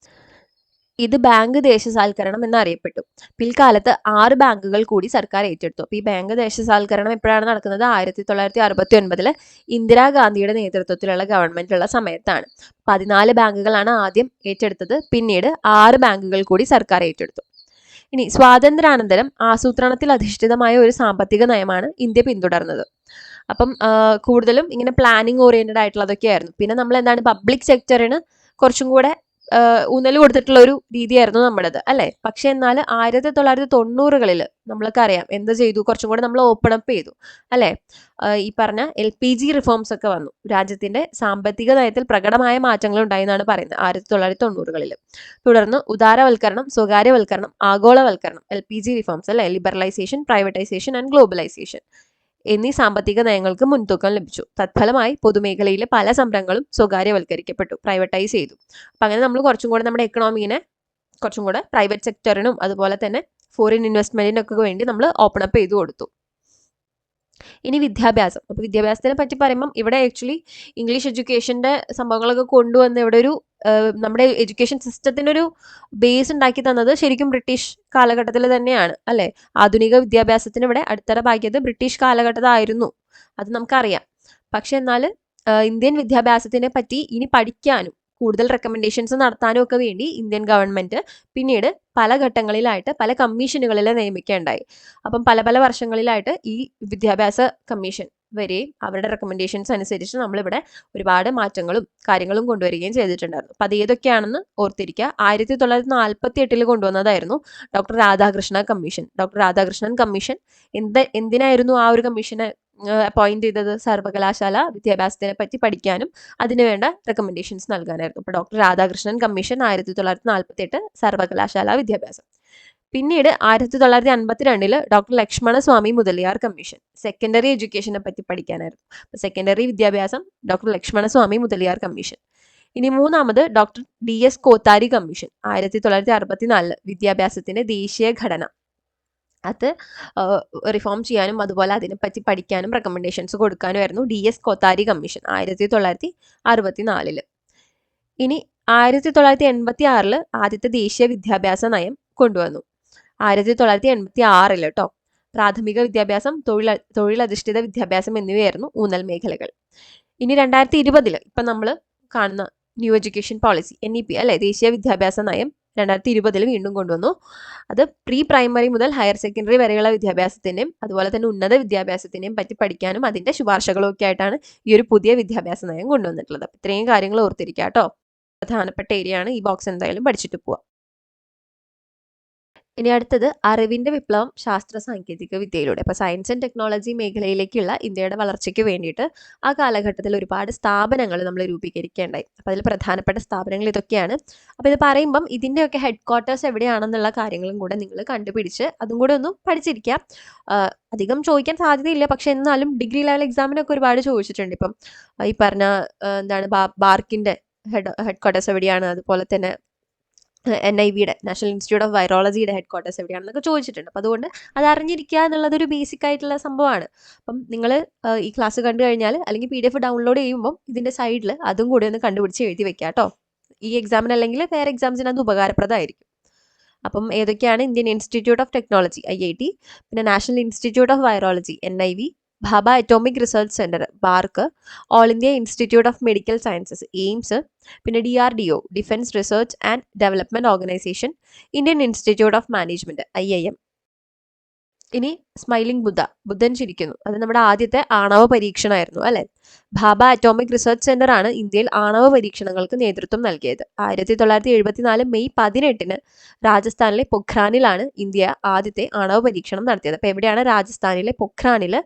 ഇത് ബാങ്ക് ദേശസാൽക്കരണം എന്നറിയപ്പെട്ടു. പിൽക്കാലത്ത് 6 ബാങ്കുകൾ കൂടി സർക്കാർ ഏറ്റെടുത്തു. അപ്പോൾ ഈ ബാങ്ക് ദേശസാൽക്കരണം എപ്പോഴാണ് നടക്കുന്നത്? 1969 ഇന്ദിരാഗാന്ധിയുടെ നേതൃത്വത്തിലുള്ള ഗവൺമെന്റുള്ള സമയത്താണ്. 14 ബാങ്കുകളാണ് ആദ്യം ഏറ്റെടുത്തത്. പിന്നീട് 6 ബാങ്കുകൾ കൂടി സർക്കാർ ഏറ്റെടുത്തു. ഇനി സ്വാതന്ത്ര്യാനന്തരം ആസൂത്രണത്തിൽ അധിഷ്ഠിതമായ ഒരു സാമ്പത്തിക നയമാണ് ഇന്ത്യ പിന്തുടർന്നത്. അപ്പം കൂടുതലും ഇങ്ങനെ പ്ലാനിങ് ഓറിയന്റഡ് ആയിട്ടുള്ളതൊക്കെയായിരുന്നു. പിന്നെ നമ്മൾ എന്താണ് പബ്ലിക് സെക്ടറിന് കുറച്ചും കൂടെ ഊന്നൽ കൊടുത്തിട്ടുള്ള ഒരു രീതിയായിരുന്നു നമ്മുടേത് അല്ലെ. പക്ഷെ എന്നാൽ 1990-കളിൽ നമ്മൾക്ക് അറിയാം എന്ത് ചെയ്തു, കുറച്ചും കൂടെ നമ്മൾ ഓപ്പൺ അപ്പ് ചെയ്തു അല്ലെ. ഈ പറഞ്ഞ LPG റിഫോംസ് ഒക്കെ വന്നു. രാജ്യത്തിന്റെ സാമ്പത്തിക നയത്തിൽ പ്രകടമായ മാറ്റങ്ങൾ ഉണ്ടായി എന്നാണ് പറയുന്നത് 1990-കളിൽ. തുടർന്ന് ഉദാരവൽക്കരണം, സ്വകാര്യവൽക്കരണം, ആഗോളവൽക്കരണം, LPG റിഫോംസ് അല്ലെ, ലിബറലൈസേഷൻ, പ്രൈവറ്റൈസേഷൻ ആൻഡ് ഗ്ലോബലൈസേഷൻ എന്നീ സാമ്പത്തിക നയങ്ങൾക്ക് മുൻതൂക്കം ലഭിച്ചു. തത്ഫലമായി പൊതുമേഖലയിലെ പല സംരംഭങ്ങളും സ്വകാര്യവൽക്കരിക്കപ്പെട്ടു, പ്രൈവറ്റൈസ് ചെയ്തു. അപ്പം അങ്ങനെ നമ്മൾ കുറച്ചും കൂടെ നമ്മുടെ എക്കണോമിനെ കുറച്ചും കൂടെ പ്രൈവറ്റ് സെക്ടറിനും അതുപോലെ തന്നെ ഫോറിൻ ഇൻവെസ്റ്റ്മെന്റിനൊക്കെ വേണ്ടി നമ്മൾ ഓപ്പൺ അപ്പ് ചെയ്തു കൊടുത്തു. ഇനി വിദ്യാഭ്യാസം. അപ്പോൾ വിദ്യാഭ്യാസത്തിനെ പറ്റി പറയുമ്പം ഇവിടെ ആക്ച്വലി ഇംഗ്ലീഷ് എഡ്യൂക്കേഷൻ്റെ സംഭവങ്ങളൊക്കെ കൊണ്ടുവന്ന് ഇവിടെ ഒരു നമ്മുടെ എഡ്യൂക്കേഷൻ സിസ്റ്റത്തിനൊരു ബേസ് ഉണ്ടാക്കി തന്നത് ശരിക്കും ബ്രിട്ടീഷ് കാലഘട്ടത്തിൽ തന്നെയാണ് അല്ലേ. ആധുനിക വിദ്യാഭ്യാസത്തിന് ഇവിടെ അടിത്തറ പാകിയത് ബ്രിട്ടീഷ് കാലഘട്ടത്തിലായിരുന്നു, അത് നമുക്കറിയാം. പക്ഷെ എന്നാൽ ഇന്ത്യൻ വിദ്യാഭ്യാസത്തിനെ പറ്റി ഇനി പഠിക്കാനും കൂടുതൽ റെക്കമെൻഡേഷൻസ് നടത്താനും ഒക്കെ വേണ്ടി ഇന്ത്യൻ ഗവൺമെന്റ് പിന്നീട് പല ഘട്ടങ്ങളിലായിട്ട് പല കമ്മീഷനുകളിൽ നിയമിക്കുകയുണ്ടായി. അപ്പം പല പല വർഷങ്ങളിലായിട്ട് ഈ വിദ്യാഭ്യാസ കമ്മീഷൻ വരെയും അവരുടെ റെക്കമെൻഡേഷൻസ് അനുസരിച്ച് നമ്മളിവിടെ ഒരുപാട് മാറ്റങ്ങളും കാര്യങ്ങളും കൊണ്ടുവരികയും ചെയ്തിട്ടുണ്ടായിരുന്നു. അപ്പം അത് ഏതൊക്കെയാണെന്ന് ഓർത്തിരിക്കുക. 1948 കൊണ്ടുവന്നതായിരുന്നു doctor Radhakrishna commission. Doctor Radhakrishnan commission എന്തിനായിരുന്നു ആ ഒരു കമ്മീഷനെ അപ്പോയിന്റ് ചെയ്തത്? സർവകലാശാല വിദ്യാഭ്യാസത്തിനെ പറ്റി പഠിക്കാനും അതിനുവേണ്ട റെക്കമെൻഡേഷൻസ് നൽകാനായിരുന്നു. അപ്പോൾ ഡോക്ടർ രാധാകൃഷ്ണൻ കമ്മീഷൻ 1948 സർവകലാശാല വിദ്യാഭ്യാസം. പിന്നീട് 1952 doctor Lakshmanaswami Mudaliar commission secondary എഡ്യൂക്കേഷനെ പറ്റി പഠിക്കാനായിരുന്നു. സെക്കൻഡറി വിദ്യാഭ്യാസം ഡോക്ടർ ലക്ഷ്മണസ്വാമി മുതലിയാർ കമ്മീഷൻ. ഇനി മൂന്നാമത് ഡോക്ടർ DS കോത്താരി കമ്മീഷൻ 1964 വിദ്യാഭ്യാസത്തിന്റെ ദേശീയ ഘടന അത് റിഫോം ചെയ്യാനും അതുപോലെ അതിനെപ്പറ്റി പഠിക്കാനും റെക്കമെൻഡേഷൻസ് കൊടുക്കാനുമായിരുന്നു DS കോത്താരി കമ്മീഷൻ 1964. ഇനി 1986 ആദ്യത്തെ ദേശീയ വിദ്യാഭ്യാസ നയം കൊണ്ടുവന്നു. 1986 കേട്ടോ. പ്രാഥമിക വിദ്യാഭ്യാസം, തൊഴിലധിഷ്ഠിത വിദ്യാഭ്യാസം എന്നിവയായിരുന്നു ഊന്നൽ മേഖലകൾ. ഇനി 2020 ഇപ്പം നമ്മൾ കാണുന്ന ന്യൂ എഡ്യൂക്കേഷൻ പോളിസി NEP അല്ലെ, ദേശീയ വിദ്യാഭ്യാസ നയം 2020 വീണ്ടും കൊണ്ടുവന്നു. അത് പ്രീ പ്രൈമറി മുതൽ ഹയർ സെക്കൻഡറി വരെയുള്ള വിദ്യാഭ്യാസത്തിൻ്റെയും അതുപോലെ തന്നെ ഉന്നത വിദ്യാഭ്യാസത്തിൻ്റെയും പറ്റി പഠിക്കാനും അതിൻ്റെ ശുപാർശകളും ഒക്കെ ആയിട്ടാണ് ഈ ഒരു പുതിയ വിദ്യാഭ്യാസ നയം കൊണ്ടുവന്നിട്ടുള്ളത്. അപ്പം ഇത്രയും കാര്യങ്ങൾ ഓർത്തിരിക്കുക കേട്ടോ. പ്രധാനപ്പെട്ട ഏരിയ ആണ്. ഈ ബോക്സ് എന്തായാലും പഠിച്ചിട്ട് പോവാം. ഇനി അടുത്തത് അറിവിന്റെ വിപ്ലവം ശാസ്ത്ര സാങ്കേതിക വിദ്യയിലൂടെ. അപ്പോൾ സയൻസ് ആൻഡ് ടെക്നോളജി മേഖലയിലേക്കുള്ള ഇന്ത്യയുടെ വളർച്ചയ്ക്ക് വേണ്ടിയിട്ട് ആ കാലഘട്ടത്തിൽ ഒരുപാട് സ്ഥാപനങ്ങൾ നമ്മൾ രൂപീകരിക്കേണ്ടായി. അപ്പോൾ അതിൽ പ്രധാനപ്പെട്ട സ്ഥാപനങ്ങൾ ഇതൊക്കെയാണ്. അപ്പോൾ ഇത് പറയുമ്പം ഇതിൻ്റെയൊക്കെ ഹെഡ് ക്വാർട്ടേഴ്സ് എവിടെയാണെന്നുള്ള കാര്യങ്ങളും കൂടെ നിങ്ങൾ കണ്ടുപിടിച്ച് അതും കൂടെ ഒന്ന് പഠിച്ചിരിക്കാം. അധികം ചോദിക്കാൻ സാധ്യതയില്ല, പക്ഷെ എന്നാലും ഡിഗ്രി ലെവൽ എക്സാമിനൊക്കെ ഒരുപാട് ചോദിച്ചിട്ടുണ്ട്. ഇപ്പം ഈ പറഞ്ഞ എന്താണ് ബാർക്കിൻ്റെ ഹെഡ് ക്വാർട്ടേഴ്സ് എവിടെയാണ്, അതുപോലെ തന്നെ NIVയുടെ നാഷണൽ ഇൻസ്റ്റിറ്റ്യൂട്ട് ഓഫ് വൈറോളജിയുടെ ഹെഡ് ക്വാർട്ടേഴ്സ് എവിടെയാണെന്നൊക്കെ ചോദിച്ചിട്ടുണ്ട്. അപ്പോൾ അതുകൊണ്ട് അത് അറിഞ്ഞിരിക്കുക എന്നുള്ളതൊരു ബേസിക് ആയിട്ടുള്ള സംഭവമാണ്. അപ്പം നിങ്ങൾ ഈ ക്ലാസ് കണ്ടു കഴിഞ്ഞാൽ അല്ലെങ്കിൽ PDF ഡൗൺലോഡ് ചെയ്യുമ്പം ഇതിൻ്റെ സൈഡിൽ അതും കൂടി ഒന്ന് കണ്ടുപിടിച്ച് എഴുതി വെക്കുക കേട്ടോ. ഈ എക്സാമിന് അല്ലെങ്കിൽ വേറെ എക്സാംസിന് അത് ഉപകാരപ്രദമായിരിക്കും. അപ്പം ഏതൊക്കെയാണ്? Indian institute of technology IIT, പിന്നെ national institute of virology NIV, Bhabha atomic research centre BARC, all India institute of medical sciences AIIMS, പിന്നെ DRDO defence research and development organisation, Indian institute of management IIM. ഇനി സ്മൈലിംഗ് ബുദ്ധൻ ചിരിക്കുന്നു, അത് നമ്മുടെ ആദ്യത്തെ ആണവ പരീക്ഷണമായിരുന്നു അല്ലേ. ഭാഭ അറ്റോമിക് റിസർച്ച് സെന്റർ ആണ് ഇന്ത്യയിൽ ആണവ പരീക്ഷണങ്ങൾക്ക് നേതൃത്വം നൽകിയത്. 1974 മെയ് 18 രാജസ്ഥാനിലെ പൊഖ്രാനിലാണ് ഇന്ത്യ ആദ്യത്തെ ആണവ പരീക്ഷണം നടത്തിയത്. അപ്പോൾ എവിടെയാണ്? രാജസ്ഥാനിലെ പൊഖ്രാനിൽ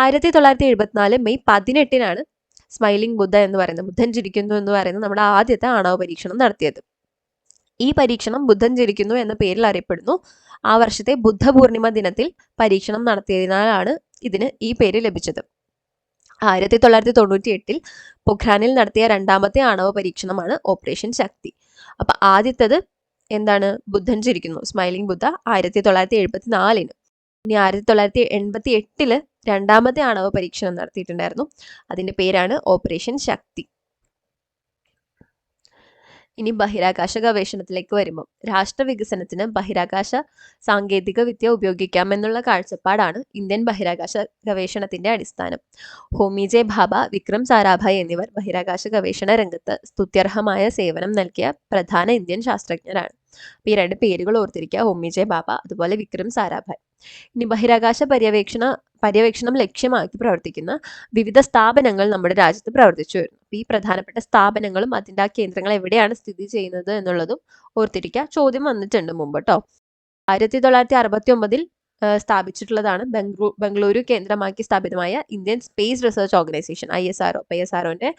1974 മെയ് 18 സ്മൈലിംഗ് ബുദ്ധൻ ചിരിക്കുന്നു എന്ന് പറയുന്നത് നമ്മുടെ ആദ്യത്തെ ആണവ പരീക്ഷണം നടത്തിയത്. ഈ പരീക്ഷണം ബുദ്ധൻ ചിരിക്കുന്നു എന്ന പേരിൽ അറിയപ്പെടുന്നു. ആ വർഷത്തെ ബുദ്ധപൂർണിമ ദിനത്തിൽ പരീക്ഷണം നടത്തിയതിനാലാണ് ഇതിന് ഈ പേര് ലഭിച്ചത്. 1998 പൊഖ്രാനിൽ നടത്തിയ രണ്ടാമത്തെ ആണവ പരീക്ഷണമാണ് ഓപ്പറേഷൻ ശക്തി. അപ്പൊ ആദ്യത്തേത് എന്താണ്? ബുദ്ധൻ ചിരിക്കുന്നു, സ്മൈലിംഗ് ബുദ്ധ 1974. ഇനി 1988 രണ്ടാമത്തെ ആണവ പരീക്ഷണം നടത്തിയിട്ടുണ്ടായിരുന്നു. അതിന്റെ പേരാണ് ഓപ്പറേഷൻ ശക്തി. ഇനി ബഹിരാകാശ ഗവേഷണത്തിലേക്ക് വരുമ്പോൾ രാഷ്ട്രവികസനത്തിന് ബഹിരാകാശ സാങ്കേതിക വിദ്യ ഉപയോഗിക്കാമെന്നുള്ള കാഴ്ചപ്പാടാണ് ഇന്ത്യൻ ബഹിരാകാശ ഗവേഷണത്തിന്റെ അടിസ്ഥാനം. ഹോമി ജെ ഭാഭ, വിക്രം സാരാഭായ് എന്നിവർ ബഹിരാകാശ ഗവേഷണ രംഗത്ത് സ്തുത്യർഹമായ സേവനം നൽകിയ പ്രധാന ഇന്ത്യൻ ശാസ്ത്രജ്ഞരാണ്. ഈ രണ്ട് പേരുകൾ ഓർത്തിരിക്കുക, ഹോമി ജെ ഭാഭ അതുപോലെ വിക്രം സാരാഭായ്. ഇനി ബഹിരാകാശ പര്യവേക്ഷണം ലക്ഷ്യമാക്കി പ്രവർത്തിക്കുന്ന വിവിധ സ്ഥാപനങ്ങൾ നമ്മുടെ രാജ്യത്ത് പ്രവർത്തിച്ചു വരുന്നു. ഈ പ്രധാനപ്പെട്ട സ്ഥാപനങ്ങളും അതിൻ്റെ ആ കേന്ദ്രങ്ങൾ എവിടെയാണ് സ്ഥിതി ചെയ്യുന്നത് എന്നുള്ളതും ഓർത്തിരിക്കുക. ചോദ്യം വന്നിട്ടുണ്ട് മുമ്പ് കേട്ടോ. 1969 സ്ഥാപിച്ചിട്ടുള്ളതാണ് ബംഗളൂരു കേന്ദ്രമാക്കി സ്ഥാപിതമായ Indian space research organisation ISRO. അപ്പോൾ ISROന്റെ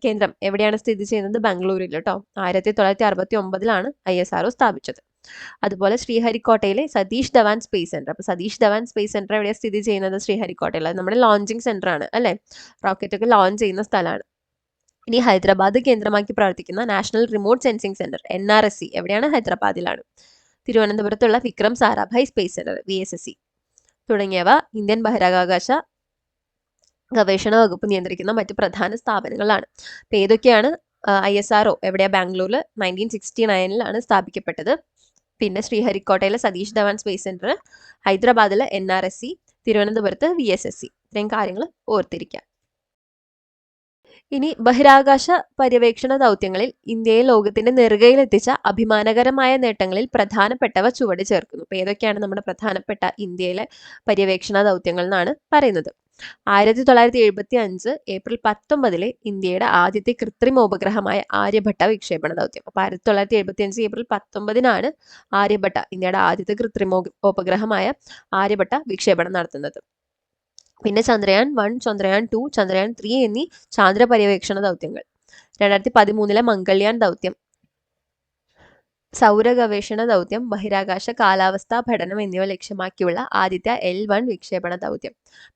കേന്ദ്രം എവിടെയാണ് സ്ഥിതി ചെയ്യുന്നത്? ബംഗളൂരിൽ കേട്ടോ. 1969 ISRO സ്ഥാപിച്ചത്. അതുപോലെ ശ്രീഹരിക്കോട്ടയിലെ സതീഷ് ധവാൻ സ്പേസ് സെന്റർ. അപ്പോൾ സതീഷ് ധവാൻ സ്പേസ് സെന്റർ എവിടെയാണ് സ്ഥിതി ചെയ്യുന്നത്? ശ്രീഹരിക്കോട്ടയിൽ. അത് നമ്മുടെ ലോഞ്ചിങ് സെന്റർ ആണ് അല്ലേ, റോക്കറ്റൊക്കെ ലോഞ്ച് ചെയ്യുന്ന സ്ഥലമാണ്. ഇനി ഹൈദരാബാദ് കേന്ദ്രമാക്കി പ്രവർത്തിക്കുന്ന national remote sensing centre NRSC എവിടെയാണ്? ഹൈദരാബാദിലാണ്. തിരുവനന്തപുരത്തുള്ള Vikram Sarabhai space centre VSSC തുടങ്ങിയവ ഇന്ത്യൻ ബഹിരാകാശ ഗവേഷണ വകുപ്പ് നിയന്ത്രിക്കുന്ന മറ്റ് പ്രധാന സ്ഥാപനങ്ങളാണ്. അപ്പോൾ ഏതൊക്കെയാണ്? ISRO എവിടെയാണ്? ബാംഗ്ലൂരിൽ 1969 സ്ഥാപിക്കപ്പെട്ടത്. പിന്നെ ശ്രീഹരിക്കോട്ടയിലെ സതീഷ് ധവാൻ സ്പേസ് സെന്റർ, ഹൈദരാബാദിലെ NRSC, തിരുവനന്തപുരത്ത് VSSC. ഇത്രയും കാര്യങ്ങൾ ഓർത്തിരിക്കുക. ഇനി ബഹിരാകാശ പര്യവേക്ഷണ ദൗത്യങ്ങളിൽ ഇന്ത്യയെ ലോകത്തിന്റെ നെറുകയിലെത്തിച്ച അഭിമാനകരമായ നേട്ടങ്ങളിൽ പ്രധാനപ്പെട്ടവ ചുവട് ചേർക്കുന്നു. അപ്പോൾ ഏതൊക്കെയാണ് നമ്മുടെ പ്രധാനപ്പെട്ട ഇന്ത്യയിലെ പര്യവേക്ഷണ ദൗത്യങ്ങൾ എന്നാണ് പറയുന്നത്. 1975 ഏപ്രിൽ 19 ഇന്ത്യയുടെ ആദ്യത്തെ കൃത്രിമോപഗ്രഹമായ ആര്യഭട്ട വിക്ഷേപണ ദൗത്യം. അപ്പോൾ 1975 ഏപ്രിൽ 19 ആര്യഭട്ട, ഇന്ത്യയുടെ ആദ്യത്തെ കൃത്രിമോപഗ്രഹമായ ആര്യഭട്ട വിക്ഷേപണം നടത്തുന്നത്. പിന്നെ ചന്ദ്രയാൻ 1, ചന്ദ്രയാൻ 2, ചന്ദ്രയാൻ 3 എന്നീ ചാന്ദ്ര പര്യവേക്ഷണ ദൗത്യങ്ങൾ. 2013 മംഗൾയാൻ ദൗത്യം, സൗര ഗവേഷണ ദൗത്യം, ബഹിരാകാശ കാലാവസ്ഥാ പഠനം എന്നിവ ലക്ഷ്യമാക്കിയുള്ള ആദ്യത്തെ L1 വിക്ഷേപണ ദൗത്യം.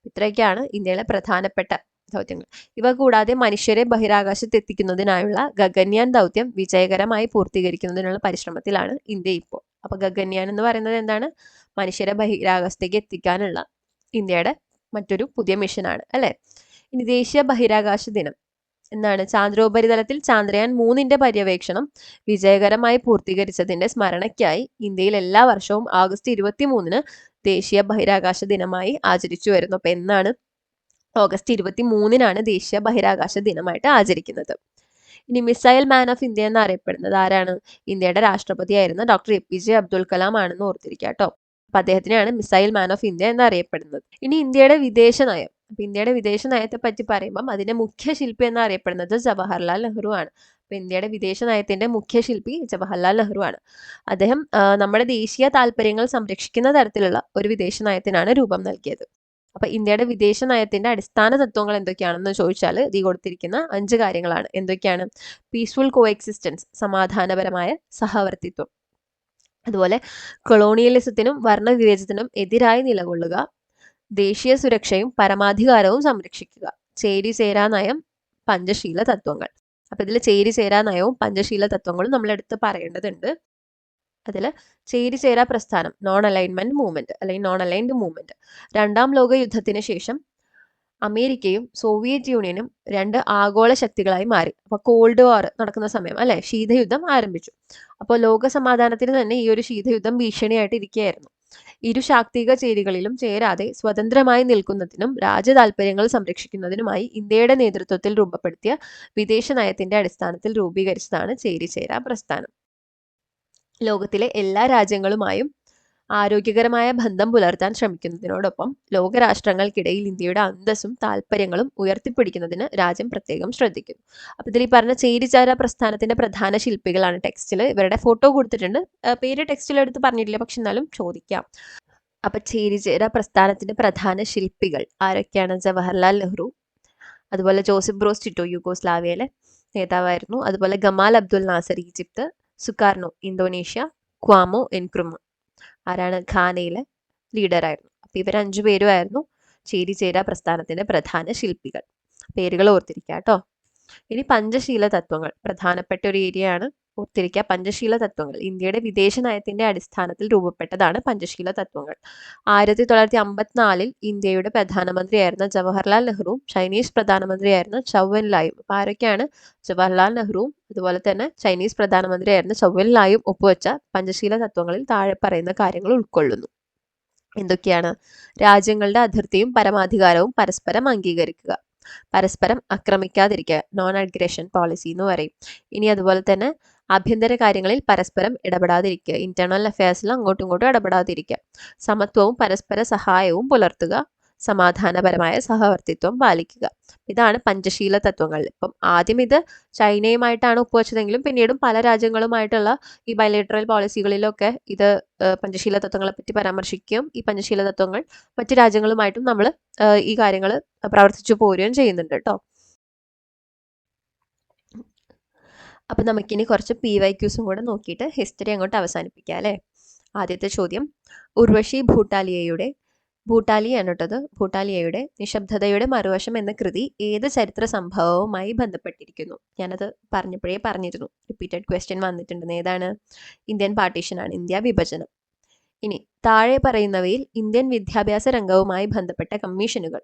ഇത്രയൊക്കെയാണ് ഇന്ത്യയിലെ പ്രധാനപ്പെട്ട ദൗത്യങ്ങൾ. ഇവ കൂടാതെ മനുഷ്യരെ ബഹിരാകാശത്ത് എത്തിക്കുന്നതിനായുള്ള ഗഗൻയാൻ ദൗത്യം വിജയകരമായി പൂർത്തീകരിക്കുന്നതിനുള്ള പരിശ്രമത്തിലാണ് ഇന്ത്യ ഇപ്പോൾ. അപ്പോൾ ഗഗൻയാൻ എന്ന് പറയുന്നത് എന്താണ്? മനുഷ്യരെ ബഹിരാകാശത്തേക്ക് എത്തിക്കാനുള്ള ഇന്ത്യയുടെ മറ്റൊരു പുതിയ മിഷനാണ് അല്ലേ. ഇനി ദേശീയ ബഹിരാകാശ ദിനം എന്താണ്? ചാന്ദ്രോപരിതലത്തിൽ ചാന്ദ്രയാൻ 3 പര്യവേക്ഷണം വിജയകരമായി പൂർത്തീകരിച്ചതിന്റെ സ്മരണയ്ക്കായി ഇന്ത്യയിൽ എല്ലാ വർഷവും ഓഗസ്റ്റ് 23 ദേശീയ ബഹിരാകാശ ദിനമായി ആചരിച്ചു വരുന്നു. അപ്പോൾ എന്നാണ്? ഓഗസ്റ്റ് 23 ദേശീയ ബഹിരാകാശ ദിനമായിട്ട് ആചരിക്കുന്നത്. ഇനി മിസൈൽ മാൻ ഓഫ് ഇന്ത്യ എന്നറിയപ്പെടുന്നത് ആരാണ്? ഇന്ത്യയുടെ രാഷ്ട്രപതിയായിരുന്ന ഡോക്ടർ APJ അബ്ദുൽ കലാം ആണെന്ന് ഓർത്തിരിക്കുക കേട്ടോ. അപ്പം അദ്ദേഹത്തിനെയാണ് മിസൈൽ മാൻ ഓഫ് ഇന്ത്യ എന്നറിയപ്പെടുന്നത്. ഇനി ഇന്ത്യയുടെ വിദേശ നയം. അപ്പം ഇന്ത്യയുടെ വിദേശ നയത്തെ പറ്റി പറയുമ്പം അതിന്റെ മുഖ്യ ശില്പി എന്നറിയപ്പെടുന്നത് ജവഹർലാൽ നെഹ്റു ആണ്. അപ്പം ഇന്ത്യയുടെ വിദേശ നയത്തിന്റെ മുഖ്യ ശില്പി ജവഹർലാൽ നെഹ്റു ആണ്. അദ്ദേഹം നമ്മുടെ ദേശീയ താല്പര്യങ്ങൾ സംരക്ഷിക്കുന്ന തരത്തിലുള്ള ഒരു വിദേശ നയത്തിനാണ് രൂപം നൽകിയത്. അപ്പം ഇന്ത്യയുടെ വിദേശ നയത്തിന്റെ അടിസ്ഥാന തത്വങ്ങൾ എന്തൊക്കെയാണെന്ന് ചോദിച്ചാൽ ഈ കൊടുത്തിരിക്കുന്ന 5 കാര്യങ്ങളാണ്. എന്തൊക്കെയാണ്? പീസ്ഫുൾ കോഎക്സിസ്റ്റൻസ്, സമാധാനപരമായ സഹവർത്തിത്വം. അതുപോലെ കൊളോണിയലിസത്തിനും വർണ്ണവിവേചനത്തിനും എതിരായി നിലകൊള്ളുക, ദേശീയ സുരക്ഷയും പരമാധികാരവും സംരക്ഷിക്കുക, ചേരിചേരാ നയം, പഞ്ചശീല തത്വങ്ങൾ. അപ്പം ഇതിൽ ചേരിചേരാ നയവും പഞ്ചശീല തത്വങ്ങളും നമ്മൾ എടുത്ത് പറയേണ്ടതുണ്ട്. അതിൽ ചേരിചേരാ പ്രസ്ഥാനം, നോൺ അലൈൻമെന്റ് മൂവ്മെന്റ് അല്ലെങ്കിൽ നോൺ അലൈൻഡ് മൂവ്മെന്റ് 2ാം ലോക യുദ്ധത്തിന് ശേഷം അമേരിക്കയും സോവിയറ്റ് യൂണിയനും രണ്ട് ആഗോള ശക്തികളായി മാറി. അപ്പോൾ കോൾഡ് വാർ നടക്കുന്ന സമയം അല്ലെ, ശീതയുദ്ധം ആരംഭിച്ചു. അപ്പോൾ ലോക സമാധാനത്തിന് തന്നെ ഈ ഒരു ശീതയുദ്ധം ഭീഷണിയായിട്ട് ഇരിക്കുകയായിരുന്നു. ഇരു ശാക്തിക ചേരികളിലും ചേരാതെ സ്വതന്ത്രമായി നിൽക്കുന്നതിനും രാജ്യതാൽപര്യങ്ങൾ സംരക്ഷിക്കുന്നതിനുമായി ഇന്ത്യയുടെ നേതൃത്വത്തിൽ രൂപപ്പെടുത്തിയ വിദേശ നയത്തിന്റെ അടിസ്ഥാനത്തിൽ രൂപീകരിച്ചതാണ് ചേരിചേരാ പ്രസ്ഥാനം. ലോകത്തിലെ എല്ലാ രാജ്യങ്ങളുമായും ആരോഗ്യകരമായ ബന്ധം പുലർത്താൻ ശ്രമിക്കുന്നതിനോടൊപ്പം ലോകരാഷ്ട്രങ്ങൾക്കിടയിൽ ഇന്ത്യയുടെ അന്തസ്സും താല്പര്യങ്ങളും ഉയർത്തിപ്പിടിക്കുന്നതിന് രാജ്യം പ്രത്യേകം ശ്രദ്ധിക്കുന്നു. അപ്പോൾ ഇതിൽ ഈ പറഞ്ഞ ചേരിചേരാ പ്രസ്ഥാനത്തിന്റെ പ്രധാന ശില്പികളാണ് ടെക്സ്റ്റിൽ. ഇവരുടെ ഫോട്ടോ കൊടുത്തിട്ടുണ്ട്. പേര് ടെക്സ്റ്റിൽ എടുത്ത് പറഞ്ഞിട്ടില്ല, പക്ഷെ എന്നാലും ചോദിക്കാം. അപ്പൊ ചേരിചേരാ പ്രസ്ഥാനത്തിന്റെ പ്രധാന ശില്പികൾ ആരൊക്കെയാണ്? ജവഹർലാൽ നെഹ്റു, അതുപോലെ ജോസഫ് ബ്രോസ് ടിറ്റോ യുഗോസ്ലാവിയയിലെ നേതാവായിരുന്നു, അതുപോലെ Gamal Abdul Nasser Egypt, Sukarno Indonesia, Kwame Nkrumah ആരാണ്? ഘാനയിലെ ലീഡറായിരുന്നു. അപ്പൊ ഇവർ 5 പേരുമായിരുന്നു ചേരിചേരാ പ്രസ്ഥാനത്തിന്റെ പ്രധാന ശില്പികൾ. പേരുകൾ ഓർത്തിരിക്കുക കേട്ടോ. ഇനി പഞ്ചശീല തത്വങ്ങൾ പ്രധാനപ്പെട്ട ഒരു ഏരിയയാണ്, ഓർത്തിരിക്കുക. പഞ്ചശീല തത്വങ്ങൾ ഇന്ത്യയുടെ വിദേശ നയത്തിന്റെ അടിസ്ഥാനത്തിൽ രൂപപ്പെട്ടതാണ് പഞ്ചശീല തത്വങ്ങൾ. 1954 ഇന്ത്യയുടെ പ്രധാനമന്ത്രിയായിരുന്ന ജവഹർലാൽ നെഹ്റുവും ചൈനീസ് പ്രധാനമന്ത്രിയായിരുന്ന ചൗ എൻ ലായും, അപ്പൊ ആരൊക്കെയാണ്? ജവഹർലാൽ നെഹ്റുവും അതുപോലെ തന്നെ ചൈനീസ് പ്രധാനമന്ത്രിയായിരുന്ന ചൗ എൻ ലായും ഒപ്പുവെച്ച പഞ്ചശീല തത്വങ്ങളിൽ താഴെ പറയുന്ന കാര്യങ്ങൾ ഉൾക്കൊള്ളുന്നു. എന്തൊക്കെയാണ്? രാജ്യങ്ങളുടെ അതിർത്തിയും പരമാധികാരവും പരസ്പരം അംഗീകരിക്കുക, പരസ്പരം ആക്രമിക്കാതിരിക്കുക, നോൺ അഗ്രഷൻ പോളിസി എന്ന് പറയും. ഇനി അതുപോലെ തന്നെ ആഭ്യന്തര കാര്യങ്ങളിൽ പരസ്പരം ഇടപെടാതിരിക്കുക, ഇന്റേണൽ അഫയേഴ്സിൽ അങ്ങോട്ടും ഇങ്ങോട്ടും ഇടപെടാതിരിക്കുക, സമത്വവും പരസ്പര സഹായവും പുലർത്തുക, സമാധാനപരമായ സഹവർത്തിത്വം പാലിക്കുക. ഇതാണ് പഞ്ചശീല തത്വങ്ങൾ. ഇപ്പം ആദ്യം ഇത് ചൈനയുമായിട്ടാണ് ഒപ്പുവെച്ചതെങ്കിലും പിന്നീടും പല രാജ്യങ്ങളുമായിട്ടുള്ള ഈ ബൈലേറ്ററൽ പോളിസികളിലൊക്കെ ഇത് പഞ്ചശീല തത്വങ്ങളെ പറ്റി പരാമർശിക്കുകയും ഈ പഞ്ചശീല തത്വങ്ങൾ മറ്റു രാജ്യങ്ങളുമായിട്ടും നമ്മൾ ഈ കാര്യങ്ങൾ പ്രവർത്തിച്ചു പോരുകയും ചെയ്യുന്നുണ്ട് കേട്ടോ. അപ്പം നമുക്കിനി കുറച്ച് PYQസും കൂടെ നോക്കിയിട്ട് ഹിസ്റ്ററി അങ്ങോട്ട് അവസാനിപ്പിക്കാം അല്ലേ. ആദ്യത്തെ ചോദ്യം, ഉർവശി ഭൂട്ടാലിയാണ് കേട്ടത്. ഭൂട്ടാലിയയുടെ നിശബ്ദതയുടെ മറുവശം എന്ന കൃതി ഏത് ചരിത്ര സംഭവവുമായി ബന്ധപ്പെട്ടിരിക്കുന്നു? ഞാനത് പറഞ്ഞപ്പോഴേ പറഞ്ഞിരുന്നു, റിപ്പീറ്റഡ് ക്വസ്റ്റ്യൻ വന്നിട്ടുണ്ട്. ഏതാണ്? ഇന്ത്യൻ പാർട്ടീഷനാണ്, ഇന്ത്യ വിഭജനം. ഇനി താഴെ പറയുന്നവയിൽ ഇന്ത്യൻ വിദ്യാഭ്യാസ രംഗവുമായി ബന്ധപ്പെട്ട കമ്മീഷനുകൾ: